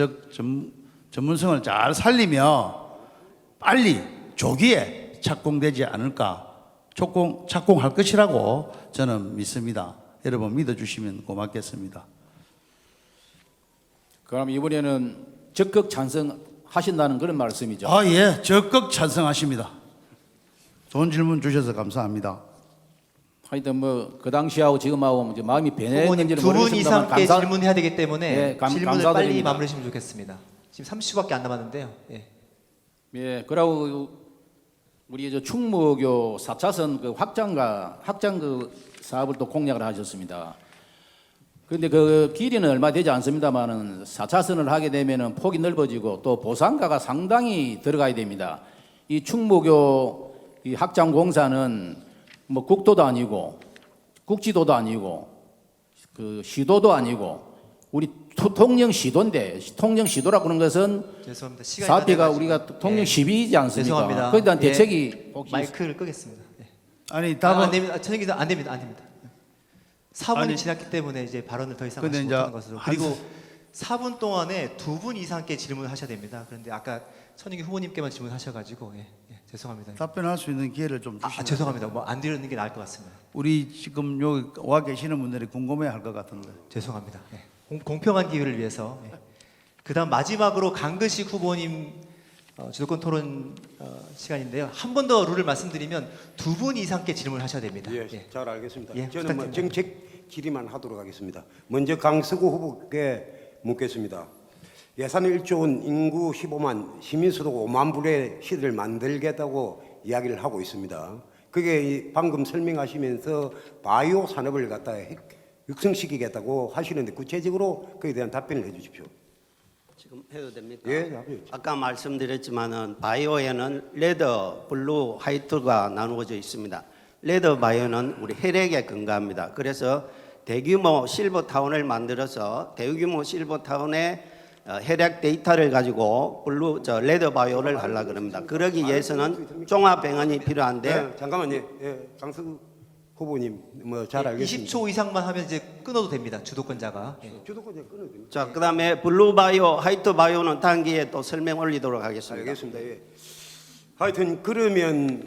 Speaker 4: 전문성을 잘 살리며 빨리 조기에 착공되지 않을까, 착공할 것이라고 저는 믿습니다. 여러분 믿어주시면 고맙겠습니다.
Speaker 6: 그럼 이번에는 적극 찬성하신다는 그런 말씀이죠.
Speaker 4: 예, 적극 찬성하십니다. 좋은 질문 주셔서 감사합니다.
Speaker 6: 하여튼 뭐 그 당시하고 지금하고 이제 마음이
Speaker 2: 후보님
Speaker 6: 변했는지는
Speaker 2: 두 분
Speaker 6: 모르겠습니다만
Speaker 2: 이상께 질문해야 되기 때문에
Speaker 6: 네,
Speaker 2: 질문을
Speaker 6: 감사드립니다.
Speaker 2: 빨리 마무리하시면 좋겠습니다. 지금 30초밖에 안 남았는데요. 예.
Speaker 6: 예, 그리고 우리 저 충무교 4차선 그 확장 그 사업을 또 공약을 하셨습니다. 그런데 그 길이는 얼마 되지 않습니다만은 4차선을 하게 되면은 폭이 넓어지고 또 보상가가 상당히 들어가야 됩니다. 이 충무교 이 확장 공사는 뭐 국도도 아니고 국지도도 아니고 그 시도도 아니고 우리 통영 시도인데 통영 시도라고 그런 것은
Speaker 2: 죄송합니다. 시간이
Speaker 6: 사업비가
Speaker 2: 다 돼가지고.
Speaker 6: 우리가 통영
Speaker 2: 예.
Speaker 6: 12이지 않습니까?
Speaker 2: 죄송합니다.
Speaker 6: 거기에 대한
Speaker 2: 예.
Speaker 6: 대책이 혹시
Speaker 2: 마이크를 끄겠습니다. 예.
Speaker 4: 아니 답은
Speaker 2: 안 됩니다. 천영 기자 안 됩니다. 안 됩니다. 4분이
Speaker 4: 아니,
Speaker 2: 지났기 때문에 이제 발언을 더 이상
Speaker 4: 근데
Speaker 2: 하지
Speaker 4: 이제
Speaker 2: 못하는 것으로. 그리고 4분 동안에 2분 이상께 질문을 하셔야 됩니다. 그런데 아까 천영기 후보님께만 질문하셔가지고 죄송합니다.
Speaker 4: 답변할 수 있는 기회를 좀 주시면
Speaker 2: 죄송합니다. 뭐 안 드리는 게 나을 것 같습니다.
Speaker 4: 우리 지금 여기 와 계시는 분들이 궁금해할 것 같은데.
Speaker 2: 죄송합니다. 공평한 기회를 위해서. 그다음 마지막으로 강근식 후보님 주도권 토론 시간인데요. 한 번 더 룰을 말씀드리면 2분 이상께 질문을 하셔야 됩니다.
Speaker 5: 예, 잘 알겠습니다.
Speaker 2: 예,
Speaker 5: 저는 뭐
Speaker 2: 부탁드립니다.
Speaker 5: 정책 질의만 하도록 하겠습니다. 먼저 강서구 후보께 묻겠습니다. 예산 1조 원, 인구 15만, 시민소득 5만 불의 시대를 만들겠다고 이야기를 하고 있습니다. 그게 방금 설명하시면서 바이오 산업을 갖다 육성시키겠다고 하시는데 구체적으로 그에 대한 답변을 해 주십시오.
Speaker 7: 지금 해도 됩니까?
Speaker 5: 예, 답변.
Speaker 7: 아까 말씀드렸지만은 바이오에는 레드, 블루, 화이트가 나누어져 있습니다. 레드 바이오는 우리 혈액에 근거합니다. 그래서 대규모 실버타운을 만들어서 대규모 실버타운의 혈액 데이터를 가지고 레드 바이오를 하려고 합니다. 그러기 위해서는 종합병원이 필요한데
Speaker 5: 네, 잠깐만요. 예, 강서구 후보님 뭐 잘 알겠습니다.
Speaker 2: 20초 이상만 하면 이제 끊어도 됩니다. 주도권자가.
Speaker 5: 주도권자 끊어도 됩니다.
Speaker 7: 자, 그다음에 블루 바이오, 화이트 바이오는 단기에 또 설명 올리도록 하겠습니다.
Speaker 5: 알겠습니다. 예. 하여튼 그러면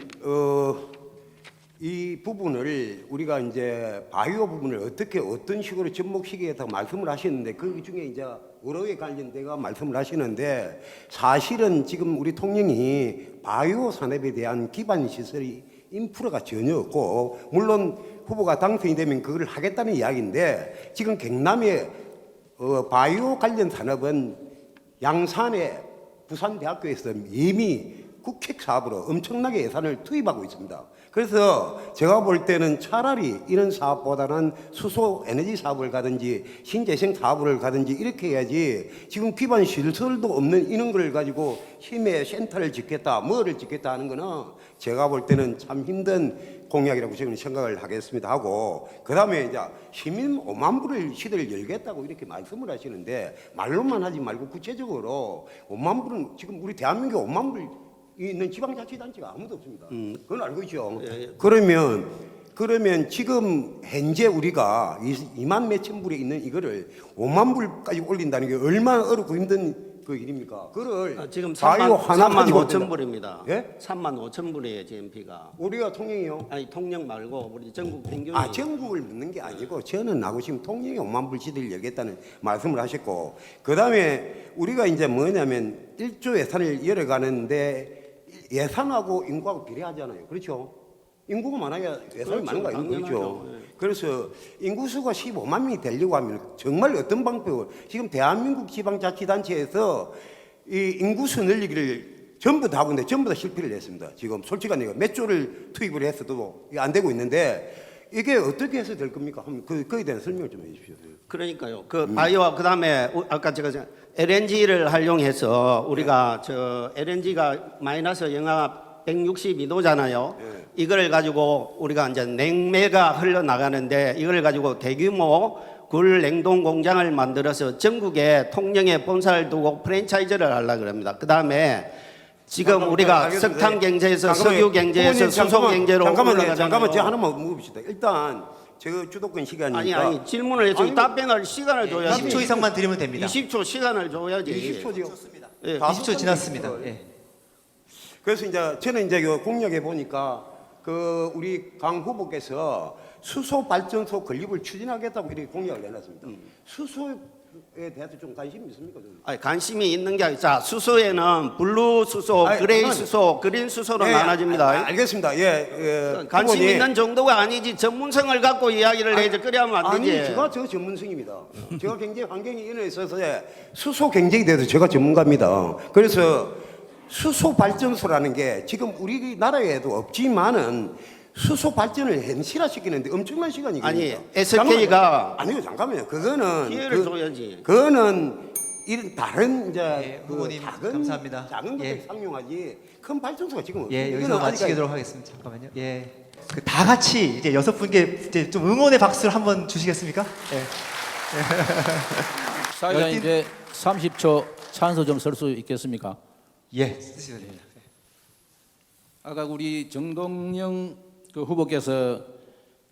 Speaker 5: 이 부분을 우리가 이제 바이오 부분을 어떤 식으로 접목시키겠다고 말씀을 하시는데 그 중에 이제 의료에 관련돼가 말씀을 하시는데 사실은 지금 우리 통영이 바이오 산업에 대한 기반 시설이 인프라가 전혀 없고 물론 후보가 당선이 되면 그걸 하겠다는 이야기인데 지금 경남의 바이오 관련 산업은 양산의 부산대학교에서 이미 국책 사업으로 엄청나게 예산을 투입하고 있습니다. 그래서 제가 볼 때는 차라리 이런 사업보다는 수소 에너지 사업을 가든지 신재생 사업을 가든지 이렇게 해야지 지금 기반 시설도 없는 이런 걸 가지고 힘의 센터를 짓겠다 뭐를 짓겠다 하는 거는 제가 볼 때는 참 힘든 공약이라고 저는 생각을 하겠습니다 하고 그 다음에 이제 시민 5만 불을 시대를 열겠다고 이렇게 말씀을 하시는데 말로만 하지 말고 구체적으로 5만 불은 지금 우리 대한민국에 5만 불 있는 지방자치단체가 아무도 없습니다. 그건 알고 있죠. 그러면 지금 현재 우리가 2만 몇천 불에 있는 이거를 5만 불까지 올린다는 게 얼마나 어렵고 힘든 그 일입니까? 그걸
Speaker 7: 지금
Speaker 5: 바이오
Speaker 7: 3만
Speaker 5: 하나 가지고
Speaker 7: 5천 불입니다.
Speaker 5: 예?
Speaker 7: 3만 5천 불이에요, GMP가.
Speaker 5: 우리가 통영이요?
Speaker 7: 아니 통영 말고 우리 전국 평균이.
Speaker 5: 전국을 묻는 게 아니고 저는 나고 지금 통영에 5만 불 시대를 열겠다는 말씀을 하셨고 그 다음에 우리가 이제 뭐냐면 1조 예산을 열어가는데 예산하고 인구하고 비례하잖아요. 그렇죠? 인구가 많아야 예산이
Speaker 7: 그렇죠.
Speaker 5: 많은 거 아닙니까? 그렇죠?
Speaker 7: 당연하죠. 네.
Speaker 5: 그래서 인구수가 15만 명이 되려고 하면 정말 어떤 방법을 지금 대한민국 지방자치단체에서 이 인구수 늘리기를 전부 다 하고 있는데 전부 다 실패를 했습니다. 지금 솔직한 얘기가 몇 조를 투입을 했어도 이게 안 되고 있는데 이게 어떻게 해서 될 겁니까? 한번 그에 대한 설명을 좀 해주십시오.
Speaker 7: 그러니까요. 그 바이오 그다음에 아까 제가 LNG를 활용해서 우리가 저 LNG가 마이너스 영하 162도잖아요. 이걸 가지고 우리가 이제 냉매가 흘러나가는데 이걸 가지고 대규모 굴 냉동 공장을 만들어서 전국에 통영에 본사를 두고 프랜차이즈를 하려고 합니다. 그다음에 지금 우리가 석탄 경제에서 석유 경제에서 수소 경제로
Speaker 5: 잠깐만 제가 하나만 물어봅시다. 일단 제가 주도권 시간이니까
Speaker 7: 아니 질문을 해서 답변할 시간을 줘야지.
Speaker 2: 20초 이상만 드리면 됩니다.
Speaker 7: 20초 시간을 줘야지.
Speaker 5: 20초 지금
Speaker 7: 예.
Speaker 2: 20초 지났습니다. 예.
Speaker 5: 그래서 이제 저는 이제 그 공약에 보니까 그 우리 강 후보께서 수소 발전소 건립을 추진하겠다고 이렇게 공약을 내놨습니다. 수소에 대해서 좀 관심이 있습니까?
Speaker 7: 아니, 관심이 있는 게 아니라 수소에는 블루 수소,
Speaker 5: 아니,
Speaker 7: 그레이
Speaker 5: 그건-
Speaker 7: 수소, 그린 수소로
Speaker 5: 예,
Speaker 7: 나눠집니다.
Speaker 5: 알겠습니다. 예,
Speaker 7: 관심
Speaker 5: 후보님.
Speaker 7: 있는 정도가 아니지 전문성을 갖고 이야기를 해야지 그래야만 안 되지.
Speaker 5: 아니, 제가 저 전문성입니다. 제가 굉장히 환경에 인해 있어서 수소 경쟁에 대해서 제가 전문가입니다. 그래서 수소 발전소라는 게 지금 우리나라에도 없지만은 수소 발전을 현실화시키는데 엄청난 시간이
Speaker 7: 아니,
Speaker 5: 걸립니다.
Speaker 7: SK가
Speaker 5: 아니요, 잠깐만요. 그거는
Speaker 7: 기회를 줘야지.
Speaker 5: 그거는 이런 다른 이제
Speaker 2: 예,
Speaker 5: 그
Speaker 2: 후보님, 감사합니다.
Speaker 5: 작은 것들
Speaker 2: 예.
Speaker 5: 상용하지 큰 발전소가 지금 없어요.
Speaker 2: 예, 여기서
Speaker 5: 이거는 아직까지-
Speaker 2: 마치도록 하겠습니다. 잠깐만요. 예. 그 다 같이 이제 6분께 이제 좀 응원의 박수를 한번 주시겠습니까? 예.
Speaker 6: 사회자 이제 30초 찬서 좀 설 수 있겠습니까?
Speaker 2: 예. 쓰시면 됩니다.
Speaker 6: 아까 우리 정동영 그 후보께서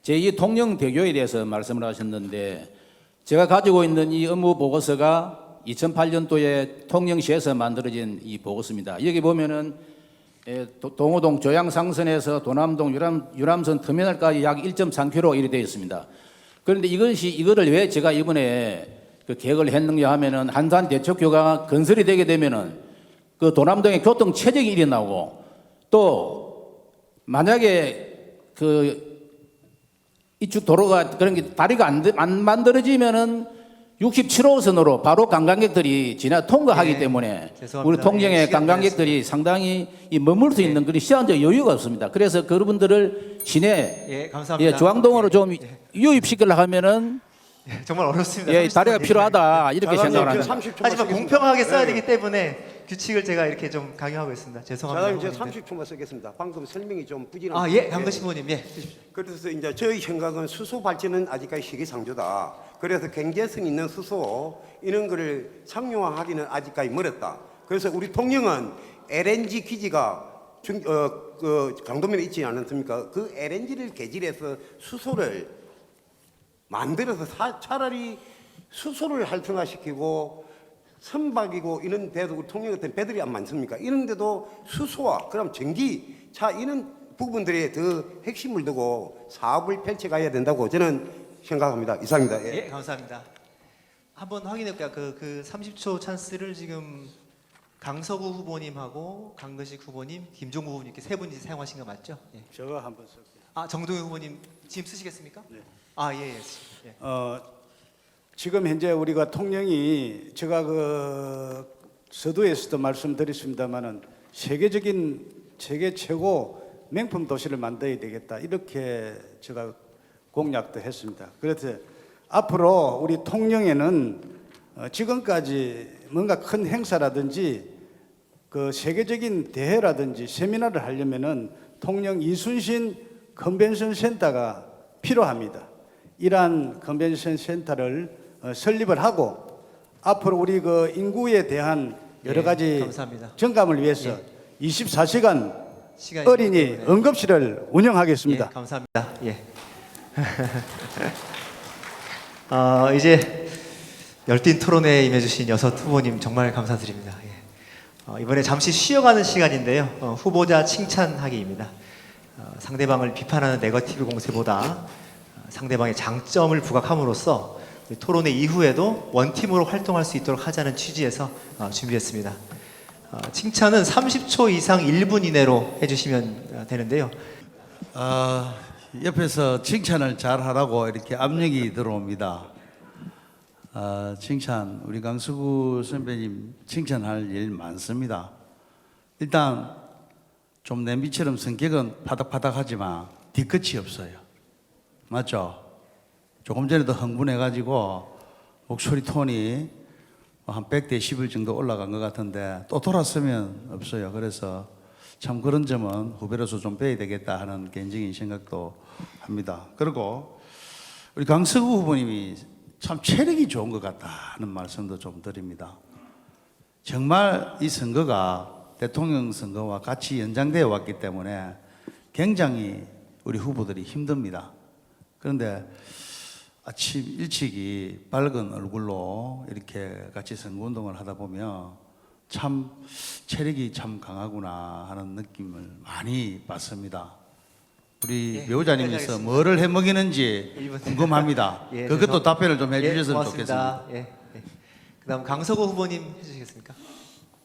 Speaker 6: 제2 통영 대교에 대해서 말씀을 하셨는데 제가 가지고 있는 이 업무 보고서가 2008년도에 통영시에서 만들어진 이 보고서입니다. 여기 보면은 동호동 조양상선에서 도남동 유람선 터미널까지 약 1.3km 이렇게 되어 있습니다. 그런데 이거를 왜 제가 이번에 그 계획을 했느냐 하면은 한산 대척교가 건설이 되게 되면은 그 도남동에 교통 체증이 일어나고 또 만약에 그 이쪽 도로가 그런 게 다리가 안 만들어지면은 67호선으로 바로 관광객들이 지나 통과하기
Speaker 2: 예,
Speaker 6: 때문에
Speaker 2: 죄송합니다.
Speaker 6: 우리 통영의
Speaker 2: 예, 시간
Speaker 6: 관광객들이 상당히 이 머물 수 있는 그런 시간적 여유가 없습니다. 그래서 그분들을 시내
Speaker 2: 예, 감사합니다.
Speaker 6: 중앙동으로 좀 유입시키려고 하면은
Speaker 2: 예, 정말 어렵습니다.
Speaker 6: 예,
Speaker 2: 30분
Speaker 6: 다리가
Speaker 2: 얘기가.
Speaker 6: 필요하다 이렇게
Speaker 5: 자장님,
Speaker 6: 생각을
Speaker 5: 저
Speaker 6: 합니다.
Speaker 5: 30초만
Speaker 2: 하지만
Speaker 5: 쓰겠습니다.
Speaker 2: 공평하게 써야
Speaker 5: 예,
Speaker 2: 되기 때문에 규칙을 제가 이렇게 좀 강요하고 있습니다. 죄송합니다.
Speaker 5: 사장님, 제가
Speaker 2: 후보님들.
Speaker 5: 30초만 쓰겠습니다. 방금 설명이 좀 부진합니다.
Speaker 2: 아, 예, 강근식 후보님, 예, 주십시오.
Speaker 5: 그래서 이제 저희 생각은 수소 발전은 아직까지 시기상조다. 그래서 경제성 있는 수소 이런 거를 상용화하기는 아직까지 멀었다. 그래서 우리 통영은 LNG 기지가 그 강도면에 있지 않습니까? 그 LNG를 개질해서 수소를 만들어서 차라리 수소를 활성화시키고 선박이고 이런 데도 우리 통영 같은 배들이 안 많습니까? 이런 데도 수소와 그럼 전기차 이런 부분들에 더 핵심을 두고 사업을 펼쳐가야 된다고 저는 생각합니다. 이상입니다. 예.
Speaker 2: 예, 감사합니다. 한번 확인해 볼게요. 그 30초 찬스를 지금 강서구 후보님하고 강근식 후보님, 김종구 후보님께 세 분이 사용하신 거 맞죠? 예.
Speaker 8: 저거 한번 쓸게요.
Speaker 2: 아, 정동영 후보님 지금 쓰시겠습니까? 네. 아, 예, 예. 예.
Speaker 8: 지금 현재 우리가 통영이 제가 그 서두에서도 말씀드렸습니다마는 세계 최고 명품 도시를 만들어야 되겠다 이렇게 제가 공약도 했습니다. 그래서 앞으로 우리 통영에는 지금까지 뭔가 큰 행사라든지 그 세계적인 대회라든지 세미나를 하려면은 통영 이순신 컨벤션 센터가 필요합니다. 이러한 컨벤션 센터를 설립을 하고 앞으로 우리 그 인구에 대한 여러
Speaker 2: 예,
Speaker 8: 가지
Speaker 2: 감사합니다.
Speaker 8: 증감을 위해서 24시간
Speaker 2: 시간이
Speaker 8: 어린이
Speaker 2: 없기 때문에.
Speaker 8: 응급실을 운영하겠습니다.
Speaker 2: 예, 감사합니다. 예. 이제 열띤 토론회에 임해주신 6 후보님 정말 감사드립니다. 예. 이번에 잠시 쉬어가는 시간인데요. 후보자 칭찬하기입니다. 상대방을 비판하는 네거티브 공세보다 상대방의 장점을 부각함으로써 토론회 이후에도 원팀으로 활동할 수 있도록 하자는 취지에서 준비했습니다. 칭찬은 30초 이상 1분 이내로 해주시면 되는데요.
Speaker 4: 옆에서 칭찬을 잘 하라고 이렇게 압력이 들어옵니다. 칭찬, 우리 강수구 선배님 칭찬할 일 많습니다. 일단 좀 냄비처럼 성격은 파닥파닥하지만 뒤끝이 없어요. 맞죠? 조금 전에도 흥분해가지고 목소리 톤이 한 100데시벨 정도 올라간 것 같은데 또 돌았으면 없어요. 그래서 참 그런 점은 후배로서 좀 배워야 되겠다 하는 개인적인 생각도 합니다. 그리고 우리 강서구 후보님이 참 체력이 좋은 것 같다 하는 말씀도 좀 드립니다. 정말 이 선거가 대통령 선거와 같이 연장되어 왔기 때문에 굉장히 우리 후보들이 힘듭니다. 그런데 아침 일찍이 밝은 얼굴로 이렇게 같이 선거운동을 하다 보면 참 체력이 참 강하구나 하는 느낌을 많이 받습니다. 우리
Speaker 2: 예,
Speaker 4: 배우자님께서
Speaker 2: 시작하겠습니다.
Speaker 4: 뭐를 해먹이는지
Speaker 2: 일본.
Speaker 4: 궁금합니다.
Speaker 2: 예,
Speaker 4: 그것도
Speaker 2: 죄송-
Speaker 4: 답변을 좀
Speaker 2: 예,
Speaker 4: 해주셨으면
Speaker 2: 고맙습니다.
Speaker 4: 좋겠습니다.
Speaker 2: 예. 그다음 강서구 후보님 해주시겠습니까?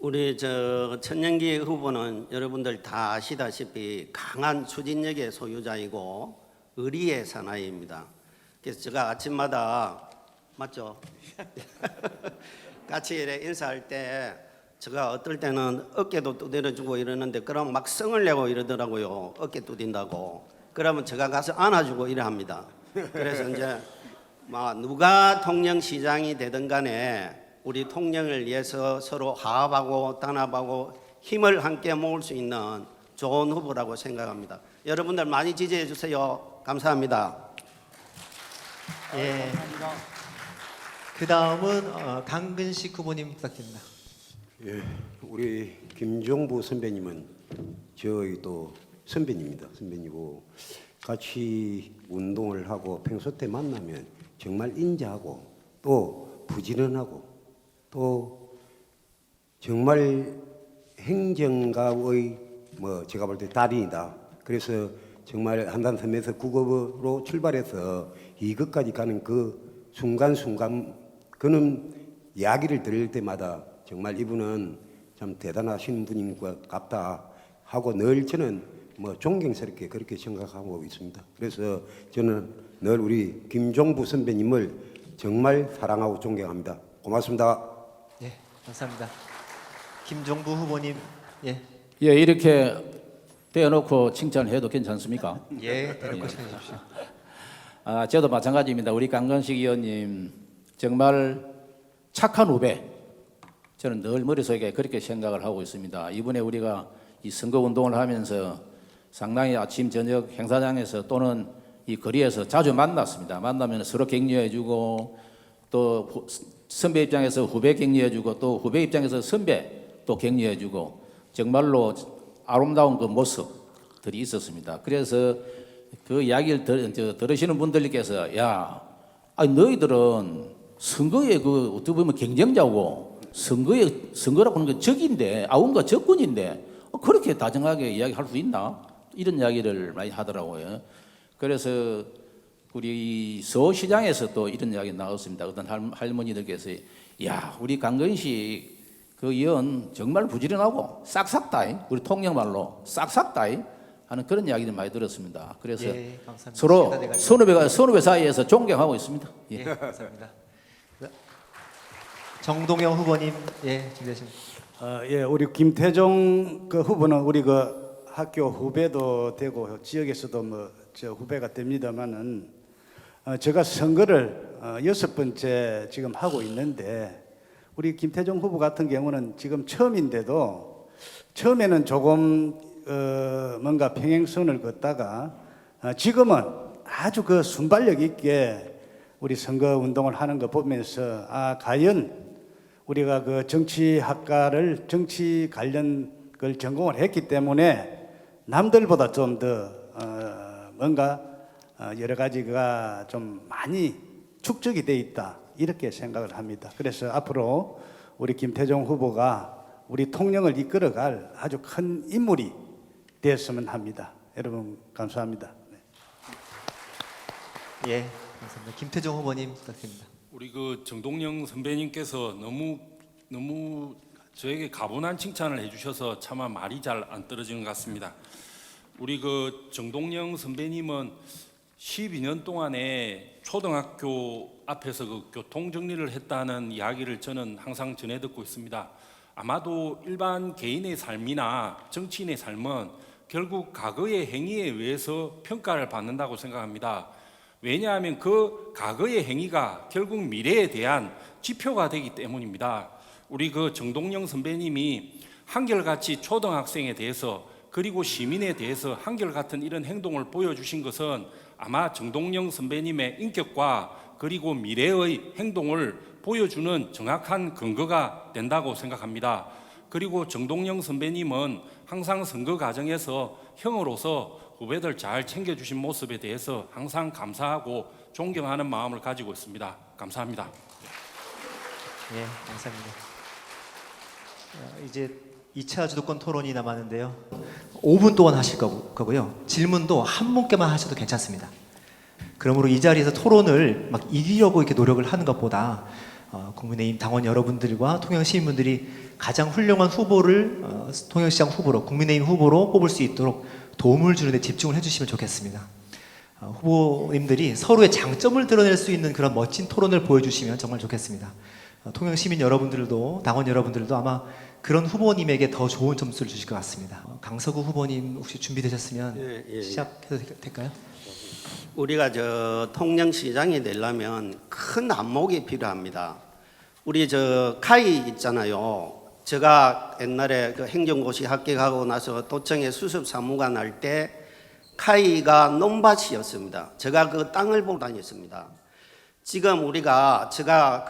Speaker 7: 우리 천년기 후보는 여러분들 다 아시다시피 강한 추진력의 소유자이고 의리의 사나이입니다. 그래서 제가 아침마다 맞죠? 같이 이렇게 인사할 때 제가 어떨 때는 어깨도 두드려주고 이러는데 그럼 막 성을 내고 이러더라고요. 어깨 두딘다고. 그러면 제가 가서 안아주고 이래 합니다. 그래서 이제 막 누가 통영시장이 되든 간에 우리 통영을 위해서 서로 화합하고 단합하고 힘을 함께 모을 수 있는 좋은 후보라고 생각합니다. 여러분들 많이 지지해 주세요. 감사합니다.
Speaker 2: 예. 그다음은 강근식 후보님 부탁드립니다.
Speaker 5: 예, 우리 김종부 선배님은 저희 또 선배님입니다. 선배님이고 같이 운동을 하고 평소 때 만나면 정말 인자하고 또 부지런하고 또 정말 행정가의 뭐 제가 볼 때 달인이다. 그래서 정말 한단섬에서 국어로 출발해서 이것까지 가는 그 순간순간 그는 이야기를 들을 때마다 정말 이분은 참 대단하신 분인 것 같다 하고 늘 저는 뭐 존경스럽게 그렇게 생각하고 있습니다. 그래서 저는 늘 우리 김종부 선배님을 정말 사랑하고 존경합니다. 고맙습니다.
Speaker 2: 예, 감사합니다. 김종부 후보님, 예,
Speaker 6: 예, 이렇게 떼어놓고 칭찬해도 괜찮습니까?
Speaker 2: 예, 대놓고 시청해 주십시오.
Speaker 6: 저도 마찬가지입니다. 우리 강건식 의원님 정말 착한 후배. 저는 늘 머릿속에 그렇게 생각을 하고 있습니다. 이번에 우리가 이 선거 운동을 하면서 상당히 아침 저녁 행사장에서 또는 이 거리에서 자주 만났습니다. 만나면 서로 격려해주고 또 선배 입장에서 후배 격려해주고 또 후배 입장에서 선배 또 격려해주고 정말로 아름다운 그 모습들이 있었습니다. 그래서 그 이야기를 들으시는 분들께서 야, 아니 너희들은 선거에 그 어떻게 보면 경쟁자고 선거라고 하는 건 적인데 아웅과 적군인데 그렇게 다정하게 이야기할 수 있나? 이런 이야기를 많이 하더라고요. 그래서 우리 서시장에서 또 이런 이야기 나왔습니다. 어떤 할머니들께서 야, 우리 강건식 그 의원 정말 부지런하고 싹싹다이 우리 통영말로 싹싹다이 하는 그런 이야기를 많이 들었습니다. 그래서
Speaker 2: 예, 감사합니다.
Speaker 6: 서로
Speaker 2: 시간 다 돼가지고.
Speaker 6: 선후배 사이에서 존경하고 있습니다. 예.
Speaker 2: 예, 감사합니다. 정동영 후보님, 예, 준비되십니다.
Speaker 8: 예, 우리 김태종 그 후보는 우리 그 학교 후배도 되고 지역에서도 뭐 저 후배가 됩니다만은 제가 선거를 6번째 지금 하고 있는데 우리 김태종 후보 같은 경우는 지금 처음인데도 처음에는 조금 뭔가 평행선을 걷다가 지금은 아주 그 순발력 있게 우리 선거 운동을 하는 거 보면서 과연 우리가 그 정치학과를 정치 관련 걸 전공을 했기 때문에 남들보다 좀 더 뭔가 여러 가지가 좀 많이 축적이 돼 있다 이렇게 생각을 합니다. 그래서 앞으로 우리 김태종 후보가 우리 통영을 이끌어갈 아주 큰 인물이 되었으면 합니다. 여러분 감사합니다. 네.
Speaker 2: 예, 감사합니다. 김태종 후보님 부탁드립니다.
Speaker 3: 우리 그 정동영 선배님께서 너무 저에게 가분한 칭찬을 해주셔서 차마 말이 잘 안 떨어지는 것 같습니다. 우리 그 정동영 선배님은 12년 동안에 초등학교 앞에서 그 교통 정리를 했다는 이야기를 저는 항상 전해 듣고 있습니다. 아마도 일반 개인의 삶이나 정치인의 삶은 결국 과거의 행위에 의해서 평가를 받는다고 생각합니다. 왜냐하면 그 과거의 행위가 결국 미래에 대한 지표가 되기 때문입니다. 우리 그 정동영 선배님이 한결같이 초등학생에 대해서 그리고 시민에 대해서 한결같은 이런 행동을 보여주신 것은 아마 정동영 선배님의 인격과 그리고 미래의 행동을 보여주는 정확한 근거가 된다고 생각합니다. 그리고 정동영 선배님은 항상 선거 과정에서 형으로서 후배들 잘 챙겨주신 모습에 대해서 항상 감사하고 존경하는 마음을 가지고 있습니다. 감사합니다.
Speaker 2: 예, 감사합니다. 이제 2차 주도권 토론이 남았는데요. 5분 동안 하실 거고요. 질문도 한 분께만 하셔도 괜찮습니다. 그러므로 이 자리에서 토론을 막 이기려고 이렇게 노력을 하는 것보다 국민의힘 당원 여러분들과 통영 시민분들이 가장 훌륭한 후보를 통영시장 후보로, 국민의힘 후보로 뽑을 수 있도록 도움을 주는 데 집중을 해주시면 좋겠습니다. 후보님들이 서로의 장점을 드러낼 수 있는 그런 멋진 토론을 보여주시면 정말 좋겠습니다. 통영 시민 여러분들도, 당원 여러분들도 아마 그런 후보님에게 더 좋은 점수를 주실 것 같습니다. 강서구 후보님 혹시 준비되셨으면 시작해도 될까요?
Speaker 7: 우리가 통영시장이 되려면 큰 안목이 필요합니다. 우리 카이 있잖아요. 제가 옛날에 그 행정고시 합격하고 나서 도청에 수습 사무관 할 때 카이가 논밭이었습니다. 제가 그 땅을 보고 다녔습니다. 지금 제가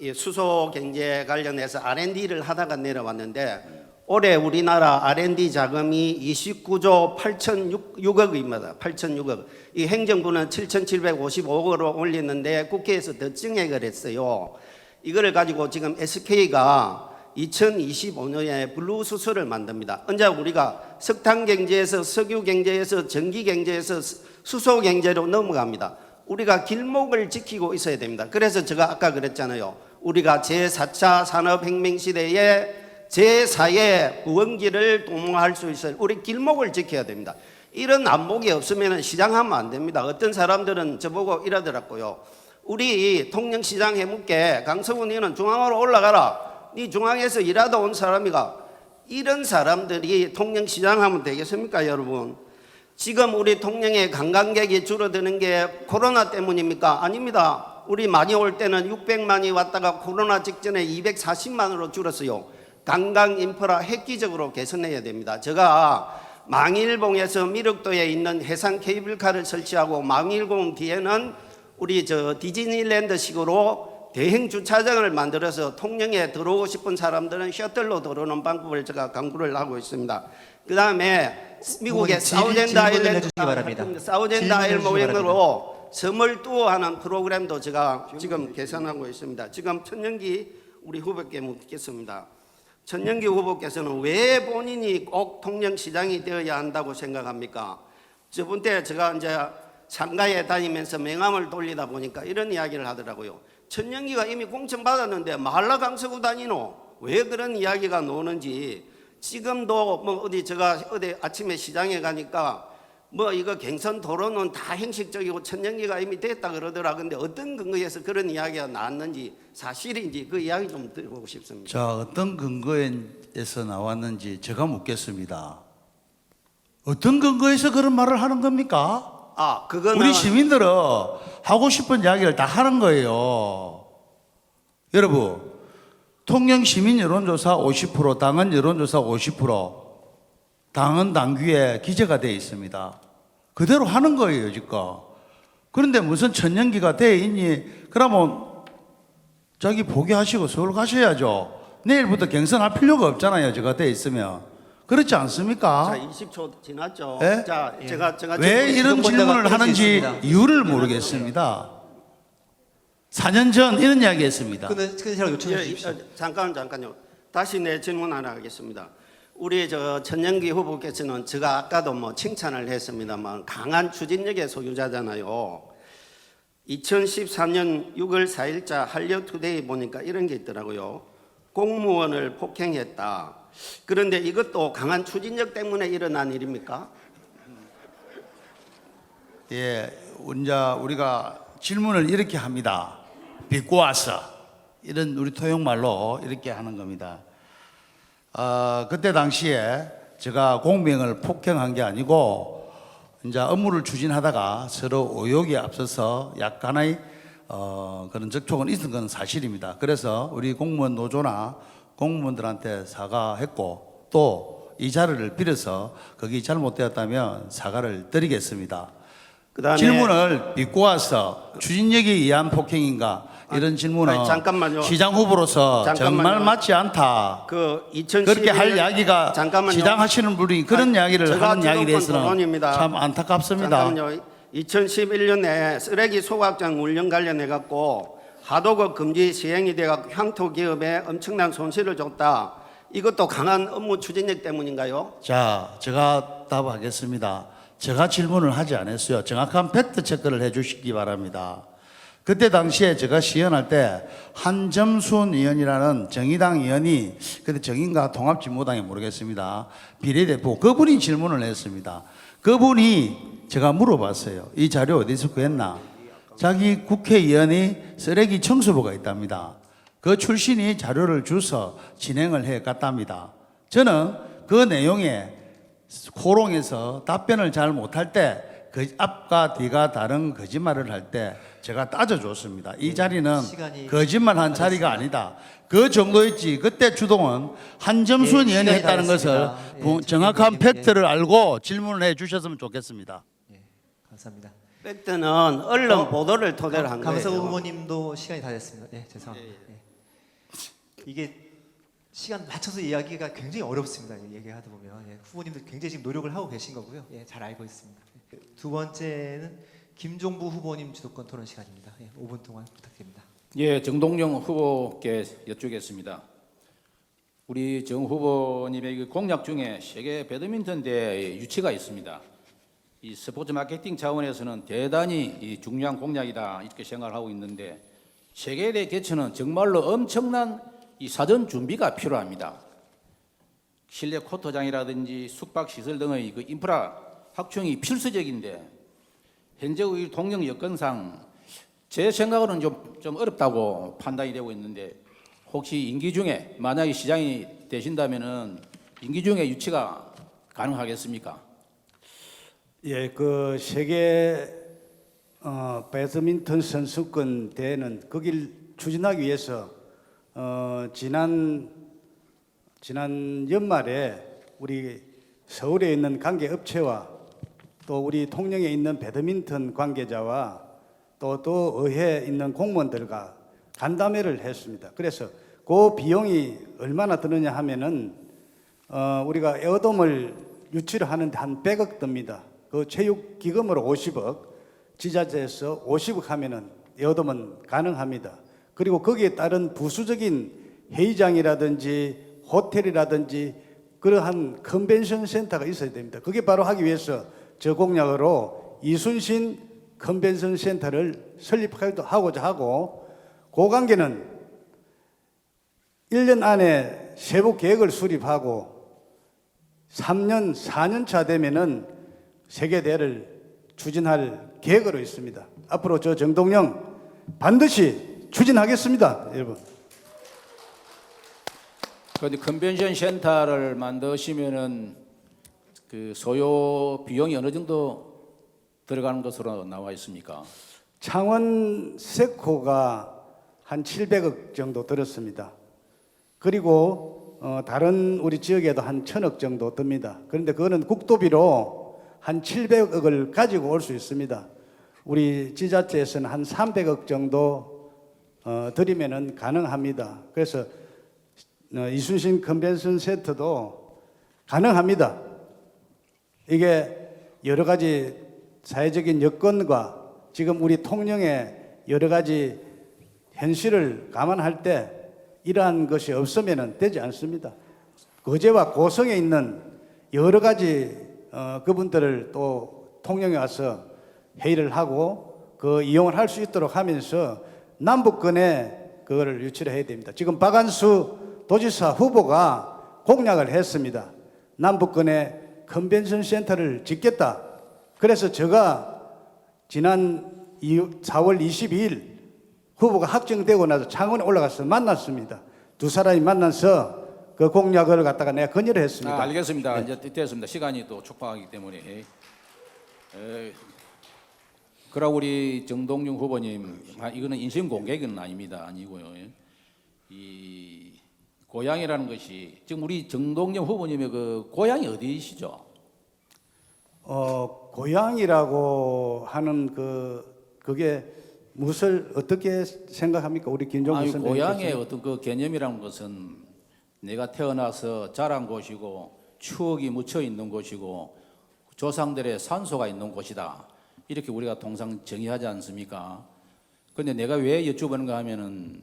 Speaker 7: 이 수소 경제 관련해서 R&D를 하다가 내려왔는데 올해 우리나라 R&D 자금이 29조 8,006억입니다. 8,006억. 이 행정부는 7,755억으로 올렸는데 국회에서 더 증액을 했어요. 이거를 가지고 지금 SK가 2025년에 블루 수소를 만듭니다. 언제 우리가 석탄 경제에서 석유 경제에서 전기 경제에서 수소 경제로 넘어갑니다. 우리가 길목을 지키고 있어야 됩니다. 그래서 제가 아까 그랬잖아요. 우리가 제4차 산업혁명 시대에 제4의 부흥기를 도모할 수 있어요. 우리 길목을 지켜야 됩니다. 이런 안목이 없으면 시장하면 안 됩니다. 어떤 사람들은 저보고 이러더라고요. 우리 통영시장 해묵게 강서구 니는 중앙으로 올라가라. 니 중앙에서 일하다 온 사람이가. 이런 사람들이 통영시장 하면 되겠습니까, 여러분? 지금 우리 통영에 관광객이 줄어드는 게 코로나 때문입니까? 아닙니다. 우리 많이 올 때는 600만이 왔다가 코로나 직전에 240만으로 줄었어요. 관광 인프라 획기적으로 개선해야 됩니다. 제가 망일봉에서 미륵도에 있는 해상 케이블카를 설치하고 망일봉 뒤에는 우리 디즈니랜드식으로 대행 주차장을 만들어서 통영에 들어오고 싶은 사람들은 셔틀로 들어오는 방법을 제가 강구를 하고 있습니다. 그 다음에 미국의 사우젠드 아일랜드 모형으로 섬을 뚜어하는 프로그램도 제가 지금 개선하고 있습니다. 지금 천연기 우리 후보께 묻겠습니다. 천연기 후보께서는 왜 본인이 꼭 통영시장이 되어야 한다고 생각합니까? 저번 때 제가 이제 상가에 다니면서 명함을 돌리다 보니까 이런 이야기를 하더라고요. 천연기가 이미 공천 받았는데 말라 강서구 다니노? 왜 그런 이야기가 나오는지. 지금도 제가 어디 아침에 시장에 가니까 이거 갱선 도로는 다 형식적이고 천연기가 이미 됐다 그러더라. 근데 어떤 근거에서 그런 이야기가 나왔는지 사실인지 그 이야기 좀 들어보고 싶습니다.
Speaker 4: 자, 어떤 근거에서 나왔는지 제가 묻겠습니다. 어떤 근거에서 그런 말을 하는 겁니까?
Speaker 7: 그거는
Speaker 4: 우리 시민들은 하고 싶은 이야기를 다 하는 거예요. 여러분, 통영 시민 여론조사 50%, 당헌 여론조사 50%, 당헌 당규에 기재가 되어 있습니다. 그대로 하는 거예요, 지금. 그런데 무슨 천연기가 되어 있니? 그러면 자기 포기하시고 서울 가셔야죠. 내일부터 경선할 필요가 없잖아요, 제가 되어 있으면. 그렇지 않습니까?
Speaker 7: 자, 20초 지났죠.
Speaker 4: 네?
Speaker 7: 자, 제가
Speaker 4: 왜 이런 질문을 하는지 이유를 모르겠습니다. 4년 전 이런 이야기 했습니다.
Speaker 2: 끊으시라고 요청해 주십시오.
Speaker 7: 잠깐요. 다시 내 질문 하나 하겠습니다. 우리 천연기 후보께서는 제가 아까도 칭찬을 했습니다만 강한 추진력의 소유자잖아요. 2014년 6월 4일자 한려투데이 보니까 이런 게 있더라고요. 공무원을 폭행했다. 그런데 이것도 강한 추진력 때문에 일어난 일입니까?
Speaker 4: 예, 우리가 질문을 이렇게 합니다. 빚고 왔어. 이런 우리 토용말로 이렇게 하는 겁니다. 그때 당시에 제가 공명을 폭행한 게 아니고 이제 업무를 추진하다가 서로 의혹이 앞서서 약간의 그런 접촉은 있은 건 사실입니다. 그래서 우리 공무원 노조나 공무원들한테 사과했고 또 이 자리를 빌어서 거기 잘못되었다면 사과를 드리겠습니다.
Speaker 7: 그다음에
Speaker 4: 질문을 빚고 와서 추진력에 의한 폭행인가 이런 질문은
Speaker 7: 잠깐만요.
Speaker 4: 시장 후보로서 정말 맞지 않다. 그렇게 할 이야기가 시장 하시는 분이 그런 이야기를 하는 이야기에 대해서는 참 안타깝습니다.
Speaker 7: 잠깐만요. 2011년에 쓰레기 소각장 운영 관련해 갖고 하도급 금지 시행이 돼가 향토 기업에 엄청난 손실을 줬다. 이것도 강한 업무 추진력 때문인가요?
Speaker 4: 자, 제가 답하겠습니다. 제가 질문을 하지 않았어요. 정확한 팩트 체크를 해주시기 바랍니다. 그때 당시에 제가 시연할 때 한점순 의원이라는 정의당 의원이, 그때 정의인가 통합진보당이 모르겠습니다, 비례대표, 그분이 질문을 했습니다. 그분이 제가 물어봤어요. 이 자료 어디서 구했나? 자기 국회의원이 쓰레기 청소부가 있답니다. 그 출신이 자료를 주서 진행을 해 갔답니다. 저는 그 내용에 호롱에서 답변을 잘 못할 때, 그 앞과 뒤가 다른 거짓말을 할 때 제가 따져줬습니다. 이 자리는
Speaker 2: 시간이
Speaker 4: 거짓말한 자리가 아니다. 그 정도였지. 그때 주동은 한점순
Speaker 2: 예,
Speaker 4: 의원이
Speaker 2: 시간이
Speaker 4: 했다는
Speaker 2: 다
Speaker 4: 것을
Speaker 2: 됐습니다. 예,
Speaker 4: 정확한
Speaker 2: 정의원님,
Speaker 4: 팩트를 알고 질문을 해 주셨으면 좋겠습니다.
Speaker 2: 감사합니다.
Speaker 7: 팩트는 언론 보도를 토대로 한 거예요.
Speaker 2: 강성우 후보님도 시간이 다 됐습니다. 네, 죄송합니다. 예. 이게 시간 맞춰서 이야기가 굉장히 어렵습니다. 얘기하다 보면 후보님도 굉장히 지금 노력을 하고 계신 거고요. 잘 알고 있습니다. 두 번째는 김종부 후보님 주도권 토론 시간입니다. 5분 동안 부탁드립니다.
Speaker 6: 예, 정동영 후보께 여쭙겠습니다. 우리 정 후보님의 그 공약 중에 세계 배드민턴 대회 유치가 있습니다. 이 스포츠 마케팅 차원에서는 대단히 이 중요한 공약이다 이렇게 생각을 하고 있는데, 세계대 개최는 정말로 엄청난 이 사전 준비가 필요합니다. 실내 코트장이라든지 숙박 시설 등의 그 인프라 확충이 필수적인데, 현재 우리 통영 여건상 제 생각으로는 좀 어렵다고 판단이 되고 있는데, 혹시 임기 중에 만약에 시장이 되신다면은 임기 중에 유치가 가능하겠습니까?
Speaker 8: 예, 그 세계 배드민턴 선수권 대회는 거길 추진하기 위해서 지난 연말에 우리 서울에 있는 관계 업체와 또 우리 통영에 있는 배드민턴 관계자와 또 의회에 있는 공무원들과 간담회를 했습니다. 그래서 그 비용이 얼마나 드느냐 하면은 우리가 에어돔을 유치를 하는데 한 100억 듭니다. 그 체육기금으로 50억, 지자체에서 50억 하면은 에어돔은 가능합니다. 그리고 거기에 따른 부수적인 회의장이라든지 호텔이라든지 그러한 컨벤션 센터가 있어야 됩니다. 그게 바로 하기 위해서 저 공약으로 이순신 컨벤션 센터를 설립하기도 하고자 하고, 그 관계는 1년 안에 세부 계획을 수립하고 3년, 4년 차 되면은 세계대회를 추진할 계획으로 있습니다. 앞으로 저 정동영 반드시 추진하겠습니다, 여러분.
Speaker 6: 그런데 컨벤션 센터를 만드시면은 그 소요 비용이 어느 정도 들어가는 것으로 나와 있습니까?
Speaker 8: 창원 세코가 한 700억 정도 들었습니다. 그리고 다른 우리 지역에도 한 1000억 정도 듭니다. 그런데 그거는 국도비로 한 700억을 가지고 올 수 있습니다. 우리 지자체에서는 한 300억 정도 들이면은 가능합니다. 그래서 이순신 컨벤션 센터도 가능합니다. 이게 여러 가지 사회적인 여건과 지금 우리 통영의 여러 가지 현실을 감안할 때 이러한 것이 없으면 되지 않습니다. 거제와 고성에 있는 여러 가지 그분들을 또 통영에 와서 회의를 하고 그 이용을 할 수 있도록 하면서 남북권에 그거를 유치를 해야 됩니다. 지금 박안수 도지사 후보가 공약을 했습니다. 남북권에 컨벤션 센터를 짓겠다. 그래서 제가 지난 4월 22일 후보가 확정되고 나서 창원에 올라가서 만났습니다. 두 사람이 만나서 그 공약을 갖다가 내가 건의를 했습니다.
Speaker 6: 알겠습니다. 이제 됐습니다. 시간이 또 촉박하기 때문에. 그러고 우리 정동영 후보님, 이거는 인신 공개는 아니고요. 이 고향이라는 것이 지금 우리 정동영 후보님의 그 고향이 어디시죠?
Speaker 8: 고향이라고 하는 그게 무엇을 어떻게 생각합니까, 우리 김종국 선생님?
Speaker 6: 고향의 어떤 그 개념이라는 것은 내가 태어나서 자란 곳이고 추억이 묻혀 있는 곳이고 조상들의 산소가 있는 곳이다. 이렇게 우리가 통상 정의하지 않습니까? 그런데 내가 왜 여쭈보는가 하면은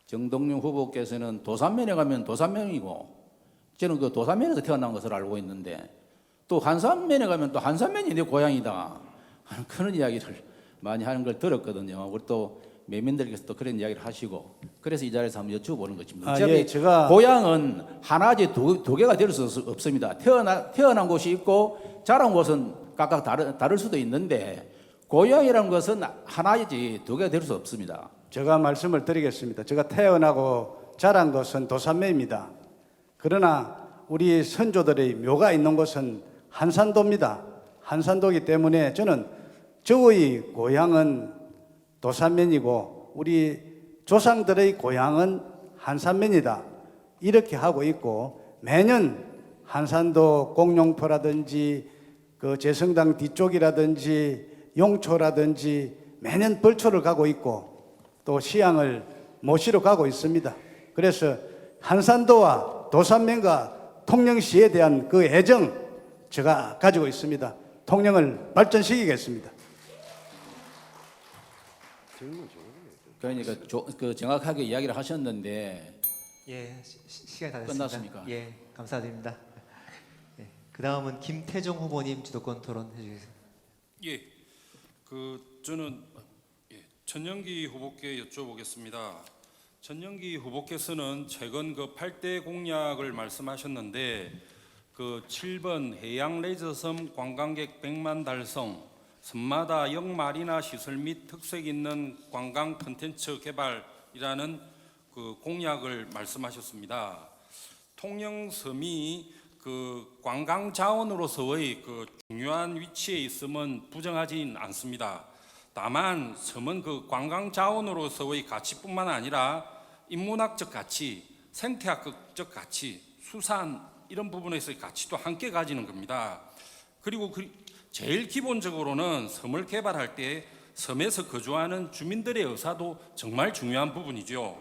Speaker 6: 정동영 후보께서는 도산면에 가면 도산면이고 저는 그 도산면에서 태어난 것으로 알고 있는데 또 한산면에 가면 또 한산면이 내 고향이다 하는 그런 이야기를 많이 하는 걸 들었거든요. 우리 또 매민들께서 또 그런 이야기를 하시고 그래서 이 자리에서 한번 여쭤보는 것입니다. 어차피
Speaker 8: 예, 제가
Speaker 6: 고향은 하나지 두 개가 될 수 없습니다. 태어난 곳이 있고 자란 곳은 각각 다를 수도 있는데 고향이라는 것은 하나이지 두 개가 될 수 없습니다.
Speaker 8: 제가 말씀을 드리겠습니다. 제가 태어나고 자란 것은 도산면입니다. 그러나 우리 선조들의 묘가 있는 곳은 한산도입니다. 한산도이기 때문에 저는 저의 고향은 도산면이고 우리 조상들의 고향은 한산면이다. 이렇게 하고 있고 매년 한산도 공룡포라든지 그 제성당 뒤쪽이라든지 용초라든지 매년 벌초를 가고 있고 또 시향을 모시러 가고 있습니다. 그래서 한산도와 도산면과 통영시에 대한 그 애정 제가 가지고 있습니다. 통영을 발전시키겠습니다.
Speaker 6: 그러니까 그 정확하게 이야기를 하셨는데
Speaker 2: 예, 시간이 다 됐습니다.
Speaker 6: 끝났습니까?
Speaker 2: 예, 감사드립니다. 예, 그 다음은 김태종 후보님 주도권 토론 해주세요.
Speaker 3: 예, 저는 전영기 후보께 여쭤보겠습니다. 전영기 후보께서는 최근 그 8대 공약을 말씀하셨는데 그 7번 해양 레저섬 관광객 100만 달성, 섬마다 역마리나 시설 및 특색 있는 관광 콘텐츠 개발이라는 그 공약을 말씀하셨습니다. 통영섬이 그 관광 자원으로서의 그 중요한 위치에 있음은 부정하진 않습니다. 다만 섬은 그 관광 자원으로서의 가치뿐만 아니라 인문학적 가치, 생태학적 가치, 수산 이런 부분에서의 가치도 함께 가지는 겁니다. 그리고 제일 기본적으로는 섬을 개발할 때 섬에서 거주하는 주민들의 의사도 정말 중요한 부분이죠.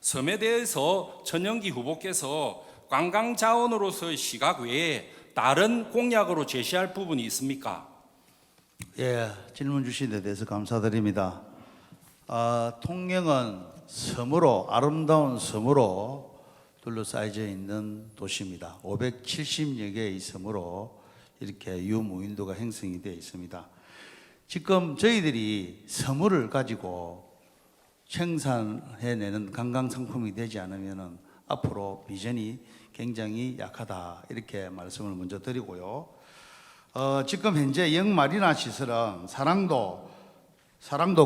Speaker 3: 섬에 대해서 전영기 후보께서 관광 자원으로서의 시각 외에 다른 공약으로 제시할 부분이 있습니까?
Speaker 4: 예, 질문 주신 데 대해서 감사드립니다. 통영은 섬으로 아름다운 섬으로 둘러싸여져 있는 도시입니다. 570여 개의 섬으로 이렇게 유무인도가 형성이 되어 있습니다. 지금 저희들이 섬을 가지고 생산해내는 관광 상품이 되지 않으면 앞으로 비전이 굉장히 약하다 이렇게 말씀을 먼저 드리고요. 지금 현재 영마리나 시설은 사랑도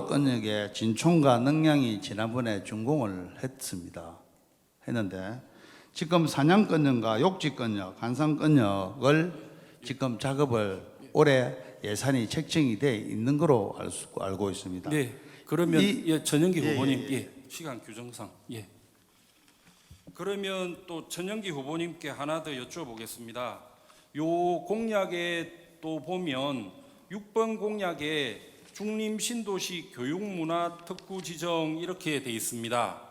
Speaker 4: 건역에 진촌과 능량이 지난번에 준공을 했는데 지금 산양건역과 욕지건역, 한산건역을 지금 작업을 올해 예산이 책정이 돼 있는 거로 알고 있습니다.
Speaker 3: 네. 그러면 전영기
Speaker 4: 예,
Speaker 3: 후보님, 시간 규정상, 그러면 또 전영기 후보님께 하나 더 여쭤보겠습니다. 요 공약에 또 보면 6번 공약에 중림 신도시 교육문화 특구 지정 이렇게 돼 있습니다.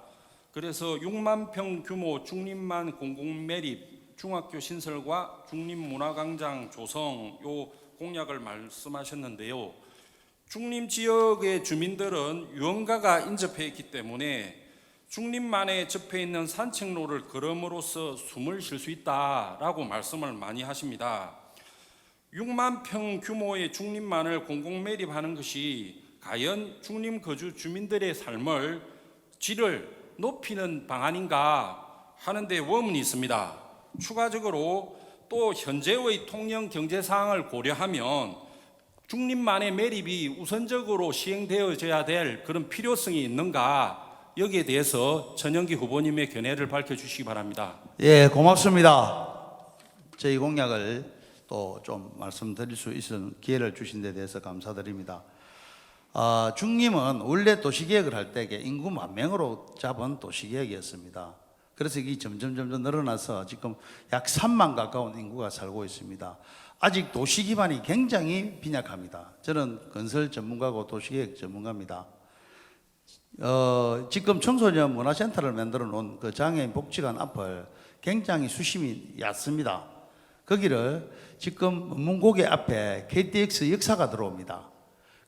Speaker 3: 그래서 6만 평 규모 중림만 공공매립 중학교 신설과 중림문화광장 조성 요 공약을 말씀하셨는데요. 중림 지역의 주민들은 유흥가가 인접해 있기 때문에 중림만에 접해 있는 산책로를 걸음으로써 숨을 쉴 수 있다라고 말씀을 많이 하십니다. 6만 평 규모의 중림만을 공공매립하는 것이 과연 중림 거주 주민들의 삶을 질을 높이는 방안인가 하는데 의문이 있습니다. 추가적으로 또 현재의 통영 경제 상황을 고려하면 중림만의 매립이 우선적으로 시행되어져야 될 그런 필요성이 있는가 여기에 대해서 전영기 후보님의 견해를 밝혀주시기 바랍니다.
Speaker 4: 예, 고맙습니다. 저희 공약을 또 좀 말씀드릴 수 있는 기회를 주신 데 대해서 감사드립니다. 중림은 원래 도시계획을 할 때 인구 10,000명으로 잡은 도시계획이었습니다. 그래서 이게 점점 늘어나서 지금 약 3만 가까운 인구가 살고 있습니다. 아직 도시 기반이 굉장히 빈약합니다. 저는 건설 전문가고 도시계획 전문가입니다. 지금 청소년 문화센터를 만들어 놓은 그 장애인 복지관 앞을 굉장히 수심이 얕습니다. 거기를 지금 문고개 앞에 KTX 역사가 들어옵니다.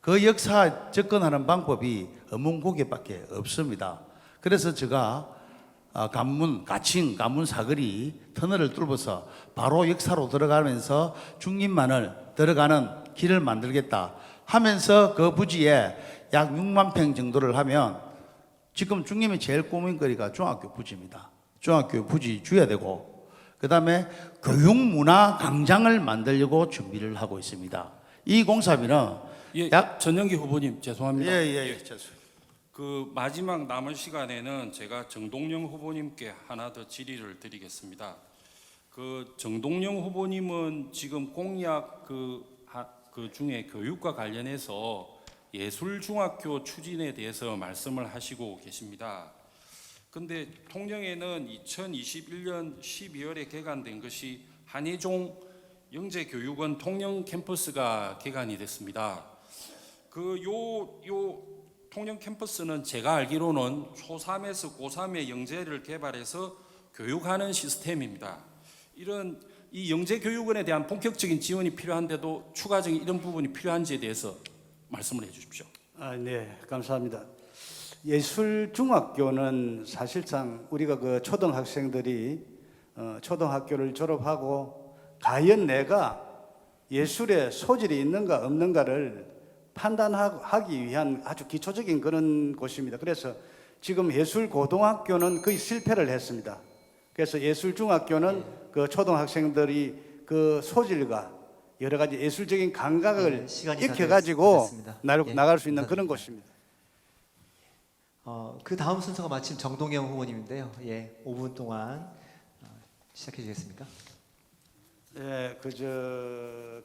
Speaker 4: 그 역사 접근하는 방법이 문고개밖에 없습니다. 그래서 제가 가칭 가문 사거리 터널을 뚫어서 바로 역사로 들어가면서 중림만을 들어가는 길을 만들겠다 하면서 그 부지에 약 6만 평 정도를 하면 지금 중림이 제일 고민거리가 중학교 부지입니다. 중학교 부지 줘야 되고 그다음에 교육문화 광장을 만들려고 준비를 하고 있습니다. 이 공사비는
Speaker 3: 예,
Speaker 4: 약
Speaker 3: 전영기 후보님 죄송합니다.
Speaker 4: 그
Speaker 3: 마지막 남은 시간에는 제가 정동영 후보님께 하나 더 질의를 드리겠습니다. 그 정동영 후보님은 지금 공약 그 중에 교육과 관련해서 예술중학교 추진에 대해서 말씀을 하시고 계십니다. 근데 통영에는 2021년 12월에 개관된 것이 한예종 영재교육원 통영 캠퍼스가 개관이 됐습니다. 요 통영 캠퍼스는 제가 알기로는 초3에서 고3의 영재를 개발해서 교육하는 시스템입니다. 이 영재교육원에 대한 본격적인 지원이 필요한데도 추가적인 이런 부분이 필요한지에 대해서 말씀을 해주십시오.
Speaker 8: 네, 감사합니다. 예술중학교는 사실상 우리가 그 초등학생들이 초등학교를 졸업하고 과연 내가 예술에 소질이 있는가 없는가를 판단하기 위한 아주 기초적인 그런 곳입니다. 그래서 지금 예술고등학교는 거의 실패를 했습니다. 그래서 예술중학교는 그 초등학생들이 그 소질과 여러 가지 예술적인 감각을 익혀가지고 나갈 수 있는 그런 곳입니다.
Speaker 2: 그 다음 순서가 마침 정동영 후보님인데요. 5분 동안 시작해 주시겠습니까?
Speaker 8: 예,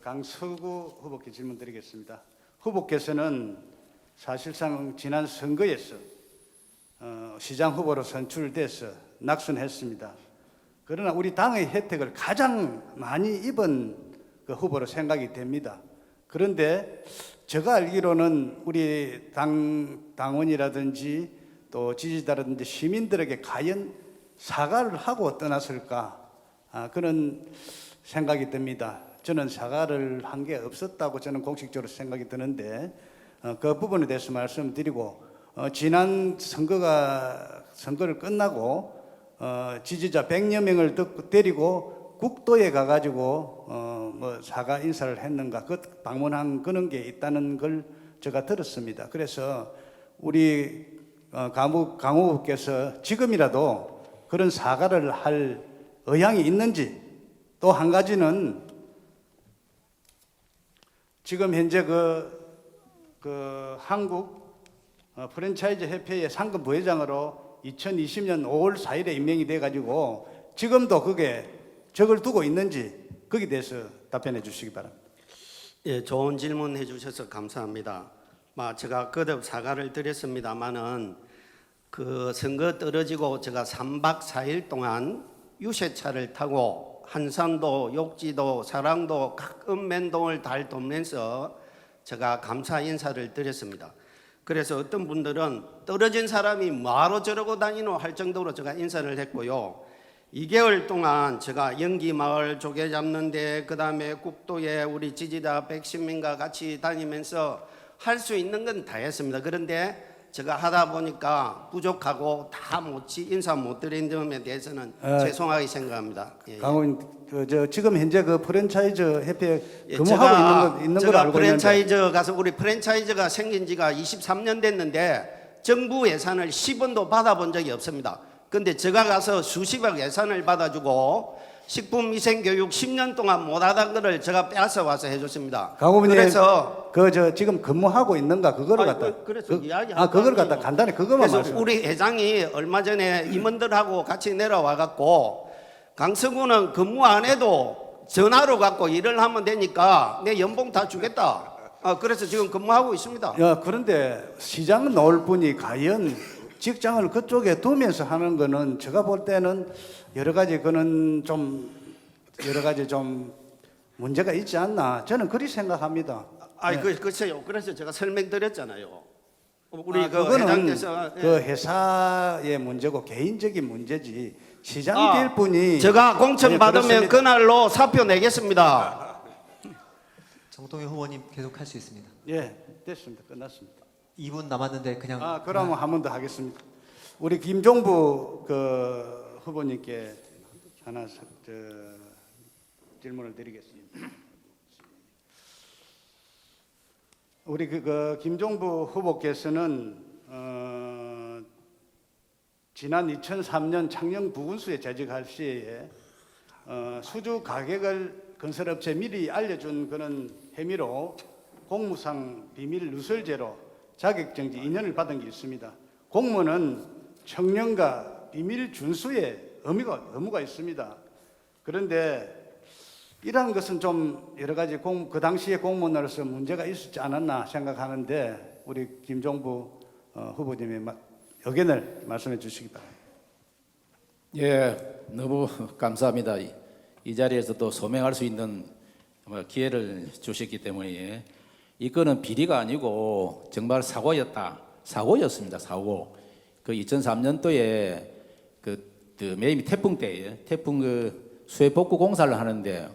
Speaker 8: 강서구 후보께 질문드리겠습니다. 후보께서는 사실상 지난 선거에서 시장 후보로 선출돼서 낙선했습니다. 그러나 우리 당의 혜택을 가장 많이 입은 그 후보로 생각이 됩니다. 그런데 제가 알기로는 우리 당원이라든지 또 지지자라든지 시민들에게 과연 사과를 하고 떠났을까 그런 생각이 듭니다. 저는 사과를 한 게 없었다고 저는 공식적으로 생각이 드는데 그 부분에 대해서 말씀드리고 지난 선거를 끝나고 지지자 100여 명을 데리고 국도에 가가지고 뭐 사과 인사를 했는가 그 방문한 그런 게 있다는 걸 제가 들었습니다. 그래서 우리 강호 후보께서 지금이라도 그런 사과를 할 의향이 있는지 또 한 가지는 지금 현재 그 한국 프랜차이즈 협회의 상금 부회장으로 2020년 5월 4일에 임명이 돼가지고 지금도 그게 적을 두고 있는지 거기에 대해서 답변해 주시기 바랍니다.
Speaker 7: 예, 좋은 질문 해주셔서 감사합니다. 제가 거듭 사과를 드렸습니다만은 그 선거 떨어지고 제가 3박 4일 동안 유세차를 타고 한산도, 욕지도, 사랑도 각 읍면동을 달 돕면서 제가 감사 인사를 드렸습니다. 그래서 어떤 분들은 떨어진 사람이 뭐하러 저러고 다니노 할 정도로 제가 인사를 했고요. 2개월 동안 제가 영기마을 조개 잡는데 그다음에 국도에 우리 지지자 110명과 같이 다니면서 할 수 있는 건 다 했습니다. 그런데 제가 하다 보니까 부족하고 다 인사 못 드린 점에 대해서는 죄송하게 생각합니다.
Speaker 8: 강호인 지금 현재 그 프랜차이즈 협회에 근무하고 있는 걸 알고
Speaker 7: 프랜차이즈 가서 우리 프랜차이즈가 생긴 지가 23년 됐는데 정부 예산을 10원도 받아본 적이 없습니다. 근데 제가 가서 수십억 예산을 받아주고 식품위생교육 10년 동안 못 하던 거를 제가 빼앗아 와서 해줬습니다.
Speaker 8: 강호민님,
Speaker 7: 그래서
Speaker 8: 지금 근무하고 있는가 그거를 갖다
Speaker 7: 그래서 이야기
Speaker 8: 그걸 갖다 간단히 그것만
Speaker 7: 그래서
Speaker 8: 말씀.
Speaker 7: 우리 회장이 얼마 전에 임원들하고 같이 내려와 갖고 강서구는 근무 안 해도 전화로 갖고 일을 하면 되니까 내 연봉 다 주겠다. 그래서 지금 근무하고 있습니다.
Speaker 8: 그런데 시장 나올 분이 과연 직장을 그쪽에 두면서 하는 거는 제가 볼 때는 여러 가지 좀 문제가 있지 않나 저는 그리 생각합니다.
Speaker 7: 글쎄요. 그래서 제가 설명드렸잖아요. 우리
Speaker 8: 그거는
Speaker 7: 회장께서
Speaker 8: 그 회사의 문제고 개인적인 문제지 시장이 될 분이
Speaker 7: 제가 공천 받으면 그날로 사표 내겠습니다.
Speaker 2: 정동영 후보님 계속 할 수 있습니다.
Speaker 8: 예, 됐습니다. 끝났습니다.
Speaker 2: 2분 남았는데 그냥
Speaker 8: 그러면 한 번 더 하겠습니다. 우리 김종부 후보님께 하나 질문을 드리겠습니다. 우리 김종부 후보께서는 지난 2003년 창녕 부군수에 재직할 시에 수주 가격을 건설업체 미리 알려준 그런 혐의로 공무상 비밀 누설죄로 자격정지 2년을 받은 게 있습니다. 공무원은 청렴과 비밀 준수에 의무가 있습니다. 그런데 이러한 것은 좀 여러 가지 그 당시에 공무원으로서 문제가 있었지 않았나 생각하는데 우리 김종부 후보님의 의견을 말씀해 주시기 바랍니다.
Speaker 6: 예, 너무 감사합니다. 이 자리에서 또 소명할 수 있는 기회를 주셨기 때문에 이 건은 비리가 아니고 정말 사고였습니다. 사고. 그 2003년도에 그 매미 태풍 때에 수해 복구 공사를 하는데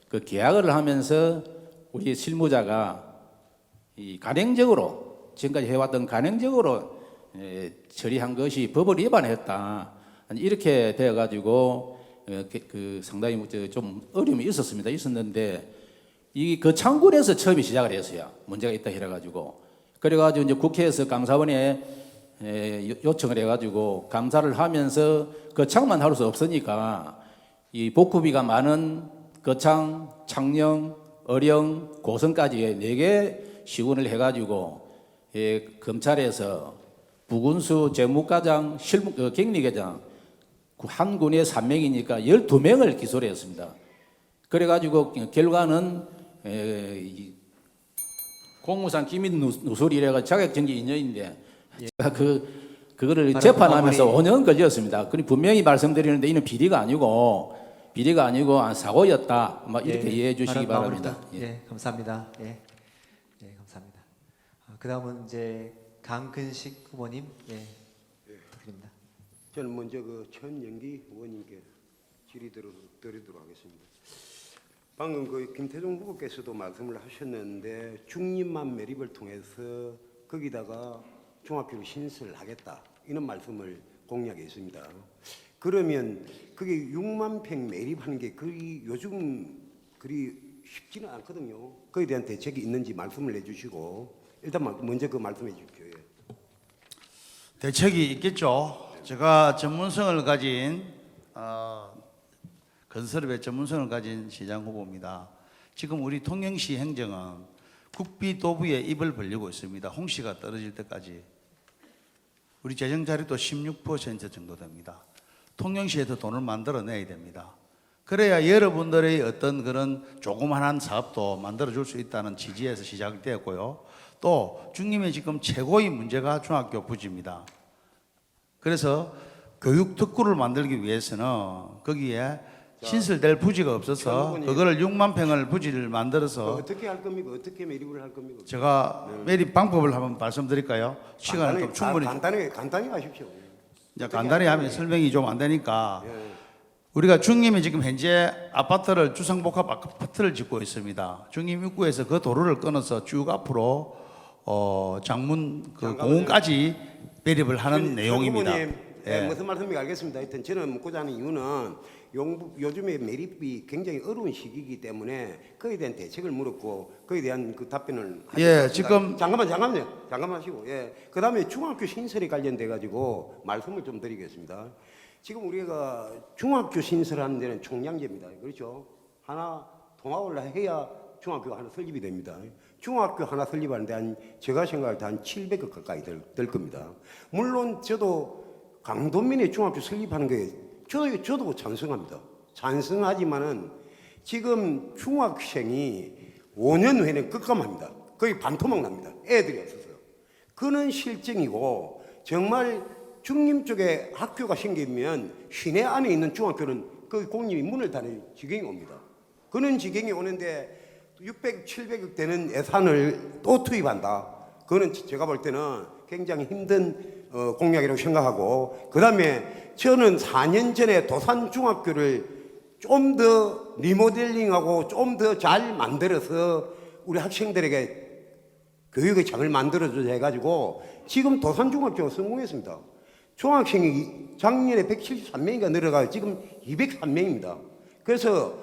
Speaker 6: 그 계약을 하면서 우리 실무자가 이 간행적으로 지금까지 해왔던 간행적으로 처리한 것이 법을 위반했다. 이렇게 되어가지고 상당히 좀 어려움이 있었는데 그 창군에서 처음에 시작을 했어요. 문제가 있다 해가지고 그래가지고 이제 국회에서 감사원에 요청을 해가지고 감사를 하면서 거창만 할 수 없으니까 이 복구비가 많은 거창, 창녕, 어령, 고성까지 4개 시군을 해가지고 검찰에서 부군수, 재무과장, 격리계장 한 군에 3명이니까 12명을 기소를 했습니다. 그래가지고 결과는 공무상 기밀 누설이래가 자격정지 2년인데 그거를 재판하면서 5년 걸렸습니다. 그럼 분명히 말씀드리는데 이는 비리가 아니고 사고였다. 이렇게 이해해 주시기 바랍니다.
Speaker 2: 예, 감사합니다. 예, 감사합니다. 그다음은 이제 강근식 후보님, 부탁드립니다.
Speaker 5: 저는 먼저 천영기 의원님께 드리도록 하겠습니다. 방금 김태종 후보께서도 말씀을 하셨는데 중립만 매립을 통해서 거기다가 중학교를 신설하겠다 이런 말씀을 공약했습니다. 그러면 그게 6만 평 매립하는 게 요즘 그리 쉽지는 않거든요. 거기에 대한 대책이 있는지 말씀을 해주시고 일단 먼저 말씀해 주십시오.
Speaker 4: 대책이 있겠죠. 제가 전문성을 가진 건설업의 전문성을 가진 시장 후보입니다. 지금 우리 통영시 행정은 국비도부에 입을 벌리고 있습니다. 홍시가 떨어질 때까지. 우리 재정 자료도 16% 정도 됩니다. 통영시에도 돈을 만들어내야 됩니다. 그래야 여러분들의 어떤 그런 조그만한 사업도 만들어줄 수 있다는 지지에서 시작되었고요. 또 중님의 지금 최고의 문제가 중학교 부지입니다. 그래서 교육 특구를 만들기 위해서는 거기에 신설될 부지가 없어서 그거를 6만 평을 부지를 만들어서
Speaker 5: 어떻게 할 겁니까? 어떻게 매립을 할 겁니까?
Speaker 4: 제가 매립 방법을 한번 말씀드릴까요? 시간을 좀 충분히
Speaker 5: 간단히 하십시오.
Speaker 4: 이제 간단히 하면 설명이 좀 안 되니까 우리가 중림이 지금 현재 아파트를 주상복합 아파트를 짓고 있습니다. 중림 입구에서 그 도로를 끊어서 쭉 앞으로 장문 공원까지 매립을 하는 내용입니다.
Speaker 5: 후보님, 무슨 말씀인지 알겠습니다. 하여튼 저는 묻고자 하는 이유는 요즘에 매립이 굉장히 어려운 시기이기 때문에 그에 대한 대책을 물었고 그에 대한 답변을
Speaker 4: 지금
Speaker 5: 잠깐만 하시고 그다음에 중학교 신설에 관련돼 가지고 말씀을 좀 드리겠습니다. 지금 우리가 중학교 신설하는 데는 총량제입니다. 그렇죠? 하나 통합을 해야 중학교가 하나 설립이 됩니다. 중학교 하나 설립하는데 제가 생각할 때 한 700억 가까이 될 겁니다. 물론 저도 강도민의 중학교 설립하는 게 저도 찬성합니다. 찬성하지만은 지금 중학생이 5년 후에는 급감합니다. 거의 반토막 납니다. 애들이 없어서. 그는 실정이고 정말 중림 쪽에 학교가 생기면 시내 안에 있는 중학교는 그 공립이 문을 닫을 지경이 옵니다. 그런 지경이 오는데 600, 700억 되는 예산을 또 투입한다. 그거는 제가 볼 때는 굉장히 힘든 공약이라고 생각하고 그다음에 저는 4년 전에 도산중학교를 좀 더 리모델링하고 좀 더 잘 만들어서 우리 학생들에게 교육의 장을 만들어줘 해가지고 지금 도산중학교가 성공했습니다. 중학생이 작년에 173명인가 늘어가요. 지금 203명입니다. 그래서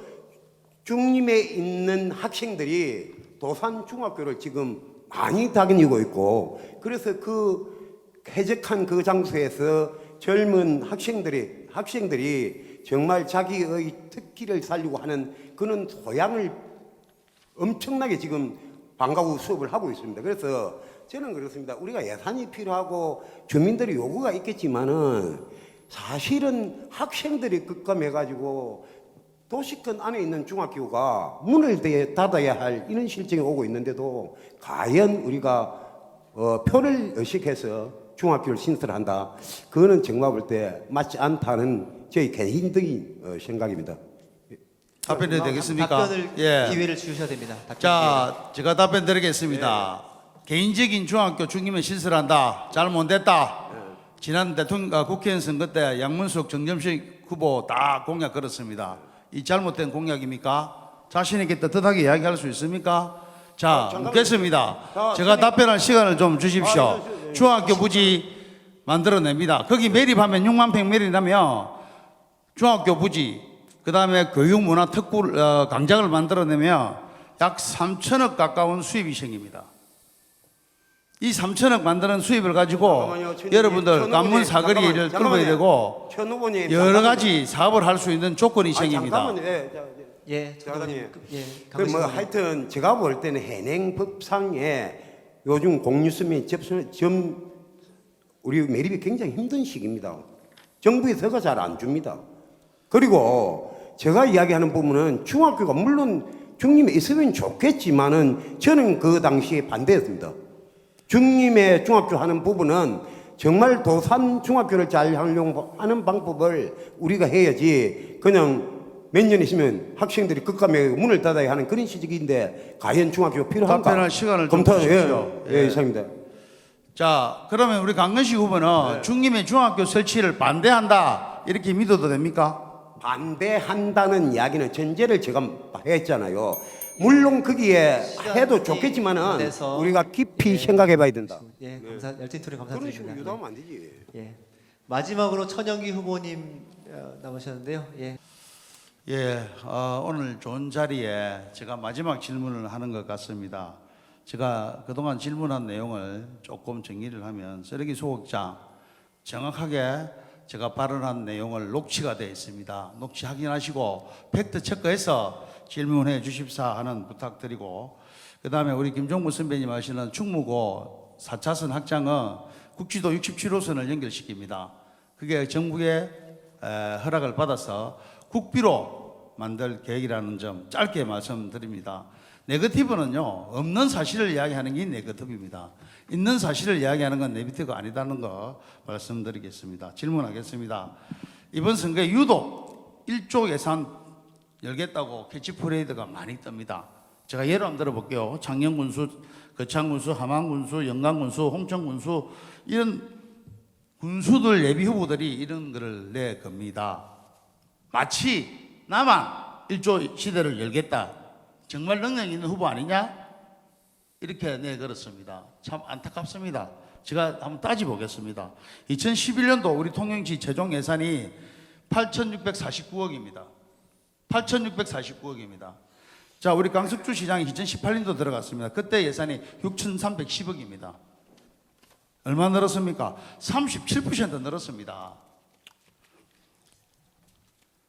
Speaker 5: 중림에 있는 학생들이 도산 중학교를 지금 많이 다니고 있고, 그래서 그 쾌적한 그 장소에서 젊은 학생들이 정말 자기의 특기를 살리고 하는 그런 소양을 엄청나게 지금 방과 후 수업을 하고 있습니다. 그래서 저는 그렇습니다. 우리가 예산이 필요하고 주민들의 요구가 있겠지만은 사실은 학생들이 급감해가지고 도시권 안에 있는 중학교가 문을 닫아야 할 이런 실정이 오고 있는데도 과연 우리가 표를 의식해서 중학교를 신설한다. 그거는 정말 볼 때 맞지 않다는 저희 개인적인 생각입니다.
Speaker 4: 답변해도 되겠습니까?
Speaker 2: 답변을
Speaker 4: 예.
Speaker 2: 기회를 주셔야 됩니다. 답변
Speaker 4: 자, 제가 답변 드리겠습니다. 개인적인 중학교 중임을 신설한다. 잘못됐다. 지난 대통령 국회의원 선거 때 양문석 정점식 후보 다 공약 걸었습니다. 이 잘못된 공약입니까? 자신 있게 떳떳하게 이야기할 수 있습니까? 자, 묻겠습니다. 제가 답변할 시간을 좀 주십시오. 중학교 부지 만들어냅니다. 거기 매립하면 6만 평 매립하면 중학교 부지, 그 다음에 교육문화 강장을 만들어내면 약 3천억 가까운 수입이 생깁니다. 이 3천억 만드는 수입을 가지고 여러분들 관문 사거리를 뚫어야 되고 여러 가지 사업을 할 수 있는 조건이 생깁니다.
Speaker 2: 예,
Speaker 5: 장관님.
Speaker 2: 예,
Speaker 5: 뭐 하여튼 제가 볼 때는 현행법상에 요즘 공유수민 우리 매립이 굉장히 힘든 시기입니다. 정부에서가 잘 안 줍니다. 그리고 제가 이야기하는 부분은 중학교가 물론 중림에 있으면 좋겠지만은 저는 그 당시에 반대했습니다. 중림에 중학교 하는 부분은 정말 도산 중학교를 잘 활용하는 방법을 우리가 해야지 그냥 몇 년 있으면 학생들이 급감해 문을 닫아야 하는 그런 시기인데 과연 중학교가 필요한가?
Speaker 4: 답변할 시간을 좀 주십시오.
Speaker 5: 예, 이상입니다.
Speaker 4: 자, 그러면 우리 강근식 후보는 중림의 중학교 설치를 반대한다 이렇게 믿어도 됩니까?
Speaker 5: 반대한다는 이야기는 전제를 제가 했잖아요. 물론 거기에 해도 좋겠지만은
Speaker 2: 돼서
Speaker 5: 우리가 깊이 생각해봐야 된다.
Speaker 2: 예, 열띤 토론
Speaker 5: 그런 식으로
Speaker 2: 감사드립니다.
Speaker 5: 유도하면 안 되지.
Speaker 2: 예, 마지막으로 천영기 후보님 남으셨는데요. 예.
Speaker 4: 예, 오늘 좋은 자리에 제가 마지막 질문을 하는 것 같습니다. 제가 그동안 질문한 내용을 조금 정리를 하면 쓰레기 소극장 정확하게 제가 발언한 내용을 녹취가 되어 있습니다. 녹취 확인하시고 팩트 체크해서 질문해 주십사 하는 부탁드리고, 그 다음에 우리 김종무 선배님 하시는 충무고 4차선 확장은 국지도 67호선을 연결시킵니다. 그게 정부의 허락을 받아서 국비로 만들 계획이라는 점 짧게 말씀드립니다. 네거티브는요, 없는 사실을 이야기하는 게 네거티브입니다. 있는 사실을 이야기하는 건 네거티브가 아니다는 거 말씀드리겠습니다. 질문하겠습니다. 이번 선거에 유독 1조 예산 열겠다고 캐치프레이드가 많이 뜹니다. 제가 예로 한번 들어볼게요. 창녕군수, 거창군수, 함안군수, 영광군수, 홍천군수, 이런 군수들 예비 후보들이 이런 글을 내 겁니다. 마치 나만 1조 시대를 열겠다, 정말 능력 있는 후보 아니냐? 이렇게 내걸었습니다. 참 안타깝습니다. 제가 한번 따져보겠습니다. 2011년도 우리 통영시 최종 예산이 8,649억입니다. 8,649억입니다. 자, 우리 강석주 시장이 2018년도 들어갔습니다. 그때 예산이 6,310억입니다. 얼마 늘었습니까? 37% 늘었습니다.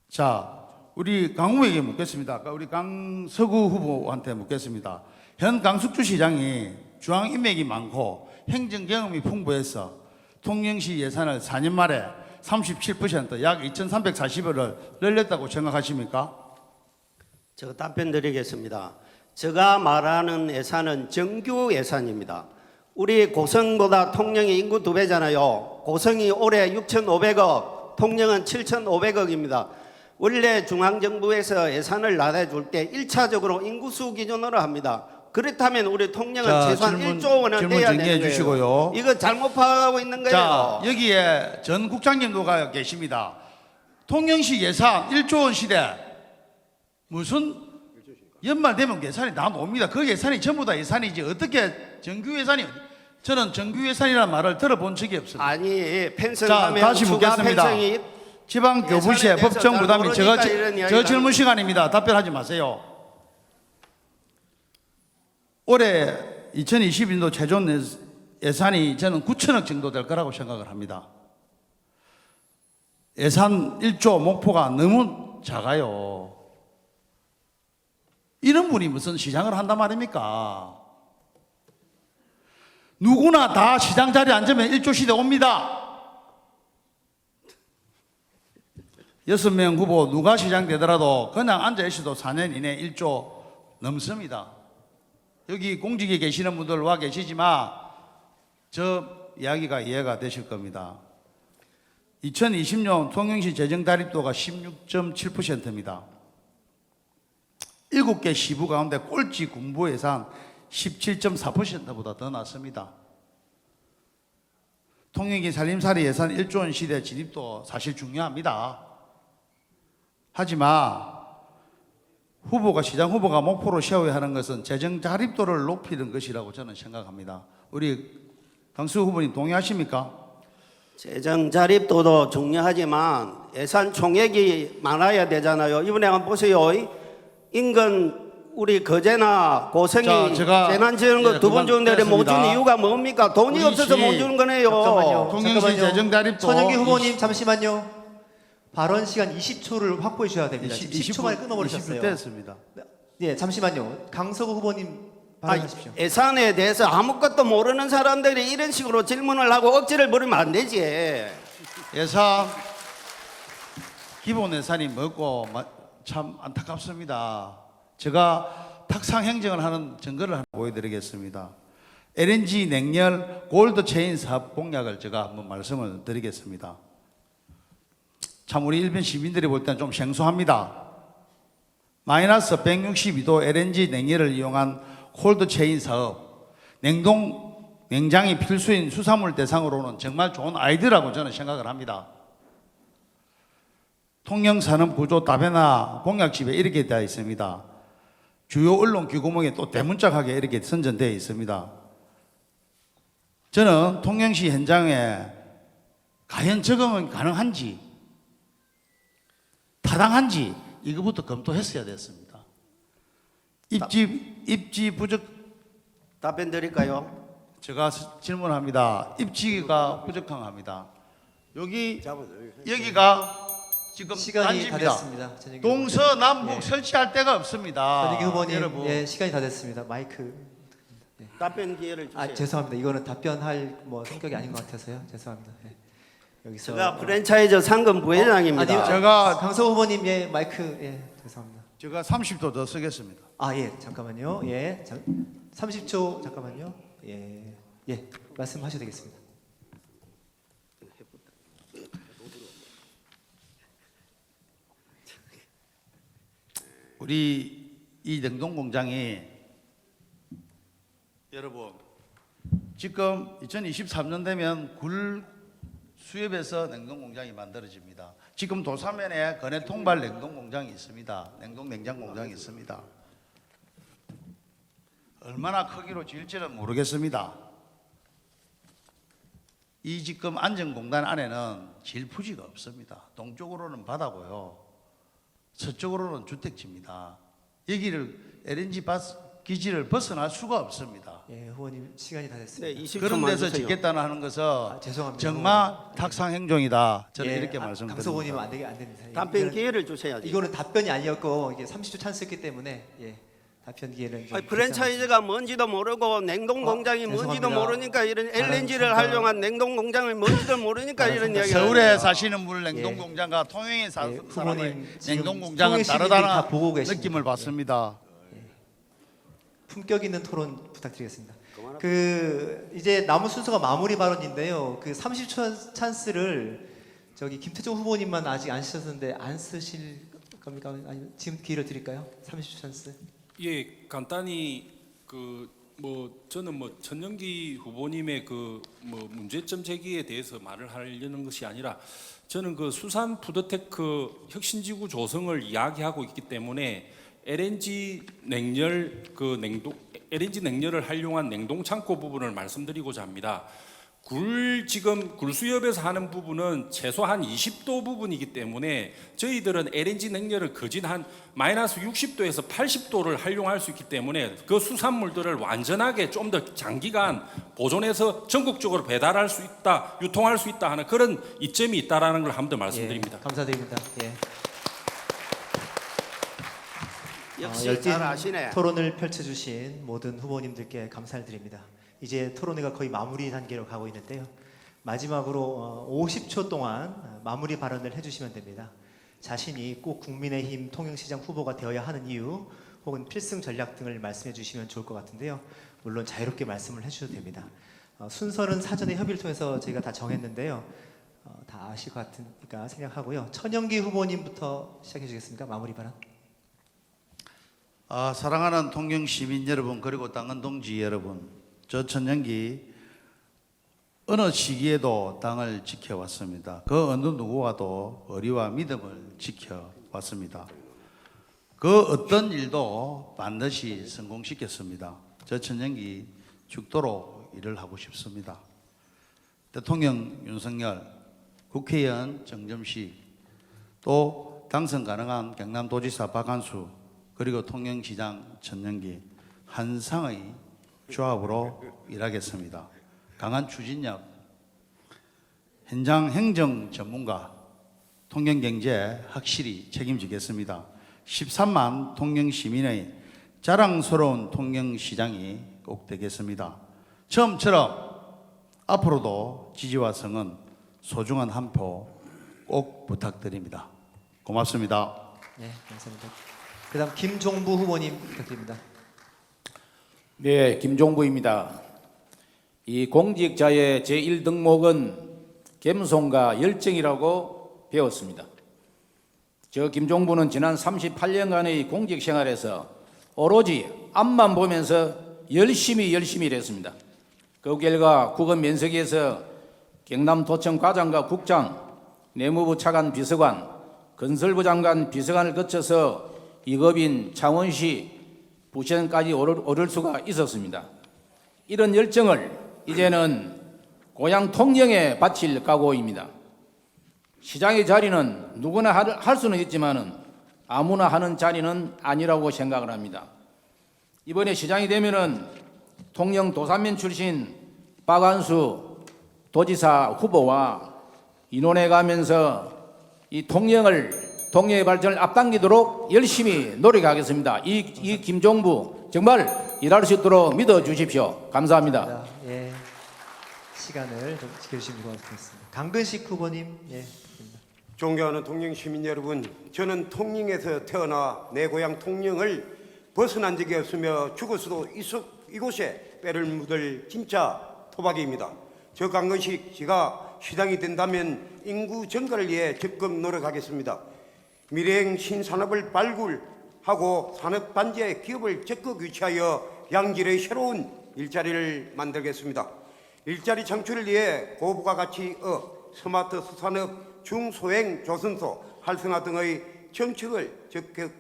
Speaker 4: 자, 우리 강 후보에게 묻겠습니다. 아까 우리 강서구 후보한테 묻겠습니다. 현 강석주 시장이 중앙 인맥이 많고 행정 경험이 풍부해서 통영시 예산을 4년 만에 37% 약 2,340억을 늘렸다고 생각하십니까?
Speaker 7: 제가 답변 드리겠습니다. 제가 말하는 예산은 정규 예산입니다. 우리 고성보다 통영이 인구 2배잖아요. 고성이 올해 6,500억, 통영은 7,500억입니다. 원래 중앙정부에서 예산을 나눠줄 때 1차적으로 인구수 기준으로 합니다. 그렇다면 우리 통영은 최소한 1조 원은
Speaker 4: 질문
Speaker 7: 떼야
Speaker 4: 정리해
Speaker 7: 되는 거예요.
Speaker 4: 주시고요.
Speaker 7: 이거 잘못 파악하고 있는 거예요.
Speaker 4: 자, 여기에 전 국장님도 계십니다. 통영시 예산 1조 원 시대 무슨 연말 되면 예산이 다 나옵니다. 그 예산이 전부 다 예산이지 어떻게 정규 예산이 저는 정규 예산이라는 말을 들어본 적이 없습니다.
Speaker 7: 아니 펜션
Speaker 4: 자,
Speaker 7: 가면
Speaker 4: 다시
Speaker 7: 추가
Speaker 4: 묻겠습니다.
Speaker 7: 펜션이
Speaker 4: 지방 교부시의
Speaker 7: 예산에 대해서
Speaker 4: 법정
Speaker 7: 잘
Speaker 4: 부담이
Speaker 7: 모르니까 이런
Speaker 4: 저
Speaker 7: 이야기를
Speaker 4: 질문 시간입니다. 답변하지 마세요. 올해 2020년도 최종 예산이 저는 9천억 정도 될 거라고 생각을 합니다. 예산 1조 목표가 너무 작아요. 이런 분이 무슨 시장을 한단 말입니까? 누구나 다 시장 자리에 앉으면 1조 시대 옵니다. 6명 후보 누가 시장 되더라도 그냥 앉아 있어도 4년 이내 1조 넘습니다. 여기 공직에 계시는 분들 와 계시지만 저 이야기가 이해가 되실 겁니다. 2020년 통영시 재정다립도가 16.7%입니다. 7개 시부 가운데 꼴찌 군부 예산 17.4%보다 더 낮습니다. 통영시 살림살이 예산 1조 원 시대 진입도 사실 중요합니다. 하지만 시장 후보가 목표로 세워야 하는 것은 재정 자립도를 높이는 것이라고 저는 생각합니다. 우리 당수 후보님 동의하십니까?
Speaker 7: 재정 자립도도 중요하지만 예산 총액이 많아야 되잖아요. 이번에 한번 보세요. 인근 우리 거제나 고성이
Speaker 4: 자, 제가
Speaker 7: 재난지원금
Speaker 4: 예,
Speaker 7: 2번 주는데 못 준
Speaker 4: 그만
Speaker 7: 이유가 뭡니까? 돈이
Speaker 4: 우리
Speaker 7: 없어서
Speaker 4: 시-
Speaker 7: 못 주는 거네요.
Speaker 2: 잠깐만요.
Speaker 4: 통영시
Speaker 2: 잠깐만요.
Speaker 4: 재정 자립도
Speaker 2: 천영기 후보님 잠시만요. 발언 시간 20초를 확보해 주셔야 됩니다.
Speaker 4: 20,
Speaker 2: 10초 만에 끊어버리셨어요.
Speaker 4: 20분 됐습니다.
Speaker 2: 예, 잠시만요. 강서구 후보님 발언하십시오.
Speaker 7: 예산에 대해서 아무것도 모르는 사람들이 이런 식으로 질문을 하고 억지를 부리면 안 되지.
Speaker 4: 예산 기본 예산이 뭐고 참 안타깝습니다. 제가 탁상 행정을 하는 증거를 하나 보여드리겠습니다. LNG 냉열 골드체인 사업 공약을 제가 한번 말씀을 드리겠습니다. 참 우리 일반 시민들이 볼 때는 좀 생소합니다. 마이너스 162도 LNG 냉열을 이용한 콜드체인 사업, 냉장이 필수인 수산물 대상으로는 정말 좋은 아이디어라고 저는 생각을 합니다. 통영산업구조 다변화 공약집에 이렇게 되어 있습니다. 주요 언론 귀구멍에 또 대문짝하게 이렇게 선전되어 있습니다. 저는 통영시 현장에 과연 적응은 가능한지, 타당한지 이거부터 검토했어야 됐습니다. 입지 부족,
Speaker 7: 답변 드릴까요?
Speaker 4: 제가 질문합니다. 입지가 부족합니다. 여기가 지금
Speaker 2: 시간이 다
Speaker 4: 단지입니다.
Speaker 2: 됐습니다. 천영기
Speaker 4: 동서남북
Speaker 2: 예.
Speaker 4: 설치할 데가 없습니다.
Speaker 2: 천영기 후보님,
Speaker 4: 여러분.
Speaker 2: 예, 시간이 다 됐습니다. 마이크.
Speaker 7: 답변 기회를 주세요.
Speaker 2: 아, 죄송합니다. 이거는 답변할 성격이 아닌 것 같아서요. 죄송합니다. 예. 여기서
Speaker 7: 제가 프랜차이즈 상금 부회장입니다.
Speaker 2: 아니요,
Speaker 4: 제가-
Speaker 2: 강서 후보님, 예, 마이크, 예, 죄송합니다.
Speaker 4: 제가 30도 더 쓰겠습니다.
Speaker 2: 아, 예, 잠깐만요. 예, 30초 잠깐만요. 예, 예, 말씀하셔도 되겠습니다.
Speaker 4: 우리 이 냉동 공장이 여러분 지금 2023년 되면 굴 수협에서 냉동 공장이 만들어집니다. 지금 도사면에 건해 통발 냉동 공장이 있습니다. 냉동 냉장 공장이 있습니다. 얼마나 크기로 지을지는 모르겠습니다. 이 지금 안전공단 안에는 질푸지가 없습니다. 동쪽으로는 바다고요. 서쪽으로는 주택지입니다. 여기를 LNG 기지를 벗어날 수가 없습니다.
Speaker 2: 예, 후보님 시간이 다
Speaker 7: 네,
Speaker 2: 됐습니다.
Speaker 7: 20초만
Speaker 4: 그런 데서
Speaker 7: 주세요.
Speaker 4: 짓겠다는 하는 것은
Speaker 2: 죄송합니다.
Speaker 4: 정말 탁상 행정이다. 저는
Speaker 2: 예,
Speaker 4: 이렇게
Speaker 2: 강서
Speaker 4: 말씀드립니다.
Speaker 2: 후보님은 안 됩니다.
Speaker 7: 답변
Speaker 2: 이거는-
Speaker 7: 기회를 주셔야지.
Speaker 2: 이거는 답변이 아니었고 이게 30초 찬스였기 때문에 예, 답변 기회는 좀
Speaker 7: 프랜차이즈가 뭔지도 모르고 냉동 공장이 뭔지도
Speaker 2: 죄송합니다.
Speaker 7: 모르니까 이런
Speaker 2: 다른
Speaker 7: LNG를
Speaker 2: 참가-
Speaker 7: 활용한 냉동 공장이 뭔지도 모르니까
Speaker 2: 다른
Speaker 7: 이런
Speaker 2: 참가-
Speaker 7: 이야기.
Speaker 4: 서울에 사시는 분 냉동
Speaker 2: 예.
Speaker 4: 공장과 통영에
Speaker 2: 예,
Speaker 4: 사는
Speaker 2: 후보님
Speaker 4: 사람의
Speaker 2: 지금
Speaker 4: 냉동 공장은
Speaker 2: 통영 시민들이
Speaker 4: 다르다는
Speaker 2: 다 보고 계십니다.
Speaker 4: 느낌을 받습니다.
Speaker 2: 품격 있는 토론 부탁드리겠습니다. 이제 남은 순서가 마무리 발언인데요. 30초 찬스를 김태종 후보님만 아직 안 쓰셨는데 안 쓰실 겁니까? 아니 지금 기회를 드릴까요? 30초 찬스.
Speaker 3: 예, 간단히 저는 천영기 후보님의 문제점 제기에 대해서 말을 하려는 것이 아니라 저는 수산 푸드테크 혁신지구 조성을 이야기하고 있기 때문에 LNG 냉열 LNG 냉열을 활용한 냉동 창고 부분을 말씀드리고자 합니다. 지금 굴수협에서 하는 부분은 최소 한 20도 부분이기 때문에 저희들은 LNG 냉열을 거진 한 마이너스 60도에서 80도를 활용할 수 있기 때문에 그 수산물들을 완전하게 좀 더 장기간 보존해서 전국적으로 배달할 수 있다, 유통할 수 있다 하는 그런 이점이 있다라는 걸 한 번 더 말씀드립니다.
Speaker 2: 예, 감사드립니다. 예.
Speaker 7: 역시
Speaker 2: 열띤
Speaker 7: 잘 아시네.
Speaker 2: 토론을 펼쳐주신 모든 후보님들께 감사를 드립니다. 이제 토론회가 거의 마무리 단계로 가고 있는데요. 마지막으로 50초 동안 마무리 발언을 해주시면 됩니다. 자신이 꼭 국민의힘 통영시장 후보가 되어야 하는 이유 혹은 필승 전략 등을 말씀해 주시면 좋을 것 같은데요. 물론 자유롭게 말씀을 해주셔도 됩니다. 순서는 사전에 협의를 통해서 저희가 다 정했는데요. 다 아실 것 같으니까 생각하고요. 천영기 후보님부터 시작해 주시겠습니까? 마무리 발언.
Speaker 4: 사랑하는 통영 시민 여러분, 그리고 당원 동지 여러분, 저 천영기 어느 시기에도 당을 지켜왔습니다. 그 어느 누구와도 의리와 믿음을 지켜왔습니다. 그 어떤 일도 반드시 성공시켰습니다. 저 천영기 죽도록 일을 하고 싶습니다. 대통령 윤석열, 국회의원 정점식, 또 당선 가능한 경남도지사 박한수, 그리고 통영시장 천영기 한상의 조합으로 일하겠습니다. 강한 추진력, 현장 행정 전문가, 통영경제 확실히 책임지겠습니다. 13만 통영시민의 자랑스러운 통영시장이 꼭 되겠습니다. 처음처럼 앞으로도 지지와 성은 소중한 한 표 꼭 부탁드립니다. 고맙습니다.
Speaker 2: 네, 감사합니다. 그다음 김종부 후보님 부탁드립니다.
Speaker 6: 네, 김종부입니다. 이 공직자의 제1등목은 겸손과 열정이라고 배웠습니다. 저 김종부는 지난 38년간의 공직 생활에서 오로지 앞만 보면서 열심히 일했습니다. 그 결과 국원 면세기에서 경남도청 과장과 국장, 내무부 차관 비서관, 건설부 장관 비서관을 거쳐서 2급인 창원시 부시장까지 오를 수가 있었습니다. 이런 열정을 이제는 고향 통영에 바칠 각오입니다. 시장의 자리는 누구나 할 수는 있지만은 아무나 하는 자리는 아니라고 생각을 합니다. 이번에 시장이 되면은 통영 도산면 출신 박한수 도지사 후보와 의논해 가면서 이 통영의 발전을 앞당기도록 열심히 노력하겠습니다. 이 김종부 정말 일할 수 있도록 믿어 주십시오. 감사합니다.
Speaker 2: 예, 시간을 좀 지켜주시면 고맙겠습니다. 강근식 후보님, 예.
Speaker 5: 존경하는 통영 시민 여러분, 저는 통영에서 태어나 내 고향 통영을 벗어난 적이 없으며 죽을 수도 이곳에 뼈를 묻을 진짜 토박이입니다. 저 강근식 씨가 시장이 된다면 인구 증가를 위해 적극 노력하겠습니다. 미래형 신산업을 발굴하고 산업단지에 기업을 적극 유치하여 양질의 새로운 일자리를 만들겠습니다. 일자리 창출을 위해 고부가 가치업, 스마트 수산업, 중소형 조선소 활성화 등의 정책을 적극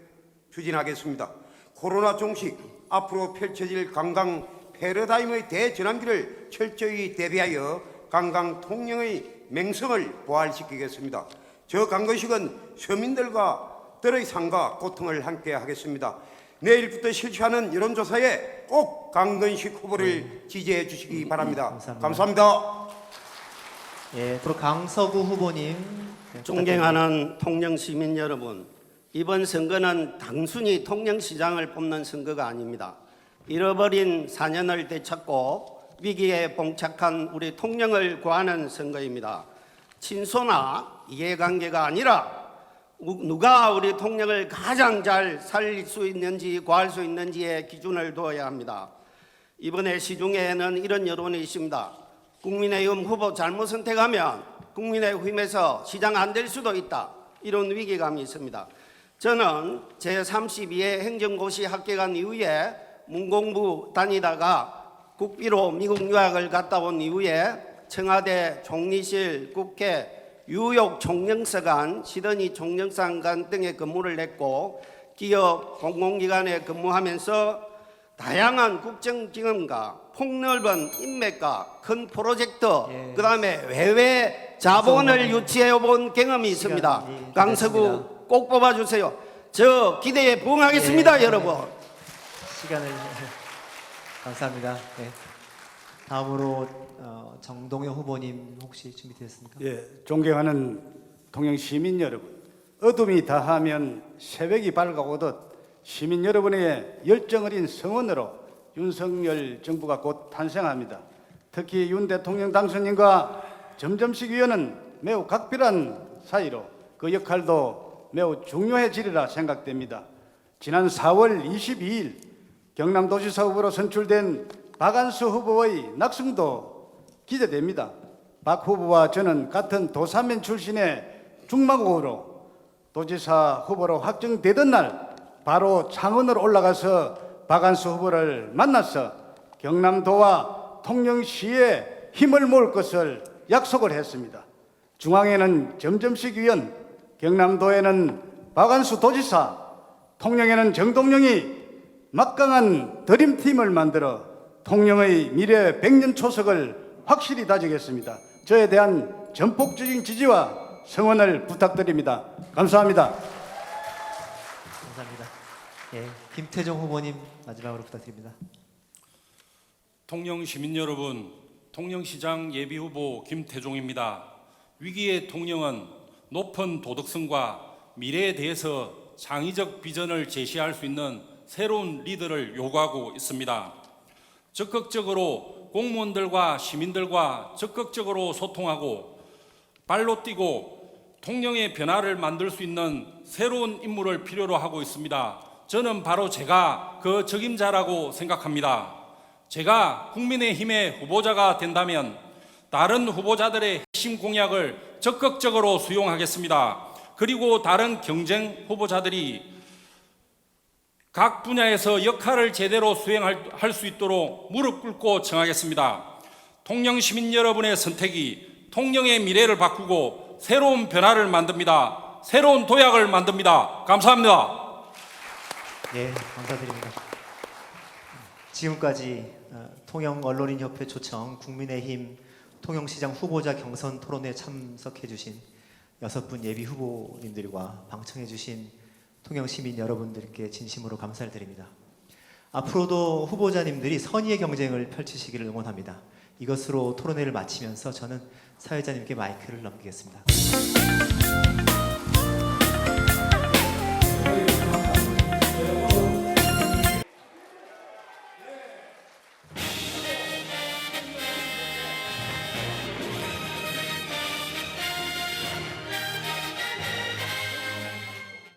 Speaker 5: 추진하겠습니다. 코로나 종식, 앞으로 펼쳐질 관광 패러다임의 대전환기를 철저히 대비하여 관광 통영의 맹성을 부활시키겠습니다. 저 강건식은 서민들과 들의 삶과 고통을 함께 하겠습니다. 내일부터 실시하는 여론조사에 꼭 강건식 후보를 지지해 주시기 바랍니다. 감사합니다.
Speaker 2: 예, 또 강서구 후보님. 네,
Speaker 7: 존경하는 통영 시민 여러분, 이번 선거는 단순히 통영시장을 뽑는 선거가 아닙니다. 잃어버린 4년을 되찾고 위기에 봉착한 우리 통영을 구하는 선거입니다. 친소나 이해관계가 아니라 누가 우리 통영을 가장 잘 살릴 수 있는지 구할 수 있는지의 기준을 두어야 합니다. 이번에 시중에는 이런 여론이 있습니다. 국민의힘 후보 잘못 선택하면 국민의힘에서 시장 안 될 수도 있다. 이런 위기감이 있습니다. 저는 제32회 행정고시 합격한 이후에 문공부 다니다가 국비로 미국 유학을 갔다 온 이후에 청와대 총리실, 국회, 뉴욕 총영사관, 시드니 총영사관 등에 근무를 했고 기업, 공공기관에 근무하면서 다양한 국정기능과 폭넓은 인맥과 큰 프로젝트,
Speaker 2: 예.
Speaker 7: 그다음에 해외 자본을 유치해 본 경험이 있습니다.
Speaker 2: 시간이
Speaker 7: 강서구 꼭 뽑아주세요. 저 기대에 부응하겠습니다,
Speaker 2: 예.
Speaker 7: 여러분.
Speaker 2: 시간을 감사합니다. 네. 다음으로 정동영 후보님 혹시 준비되셨습니까?
Speaker 8: 예, 존경하는 통영 시민 여러분, 어둠이 다하면 새벽이 밝아오듯 시민 여러분의 열정 어린 성원으로 윤석열 정부가 곧 탄생합니다. 특히 윤 대통령 당선인과 점점식 위원은 매우 각별한 사이로 그 역할도 매우 중요해지리라 생각됩니다. 지난 4월 22일 경남도지사 후보로 선출된 박안수 후보의 낙승도 기대됩니다. 박 후보와 저는 같은 도사면 출신의 중마고로 도지사 후보로 확정되던 날 바로 창원으로 올라가서 박안수 후보를 만나서 경남도와 통영시에 힘을 모을 것을 약속을 했습니다. 중앙에는 점점식 위원, 경남도에는 박안수 도지사, 통영에는 정동영이 막강한 드림팀을 만들어 통영의 미래 100년 초석을 확실히 다지겠습니다. 저에 대한 전폭적인 지지와 성원을 부탁드립니다. 감사합니다.
Speaker 2: 감사합니다. 예, 김태종 후보님 마지막으로 부탁드립니다.
Speaker 3: 통영 시민 여러분, 통영시장 예비후보 김태종입니다. 위기의 통영은 높은 도덕성과 미래에 대해서 창의적 비전을 제시할 수 있는 새로운 리더를 요구하고 있습니다. 적극적으로 공무원들과 시민들과 적극적으로 소통하고 발로 뛰고 통영의 변화를 만들 수 있는 새로운 인물을 필요로 하고 있습니다. 저는 바로 제가 그 적임자라고 생각합니다. 제가 국민의힘의 후보자가 된다면 다른 후보자들의 핵심 공약을 적극적으로 수용하겠습니다. 그리고 다른 경쟁 후보자들이 각 분야에서 역할을 제대로 수행할 수 있도록 무릎 꿇고 청하겠습니다. 통영 시민 여러분의 선택이 통영의 미래를 바꾸고 새로운 변화를 만듭니다. 새로운 도약을 만듭니다. 감사합니다.
Speaker 2: 예, 감사드립니다. 지금까지 통영언론인협회 초청 국민의힘 통영시장 후보자 경선 토론에 참석해 주신 6분 예비 후보님들과 방청해 주신 통영 시민 여러분들께 진심으로 감사를 드립니다. 앞으로도 후보자님들이 선의의 경쟁을 펼치시기를 응원합니다. 이것으로 토론회를 마치면서 저는 사회자님께 마이크를 넘기겠습니다.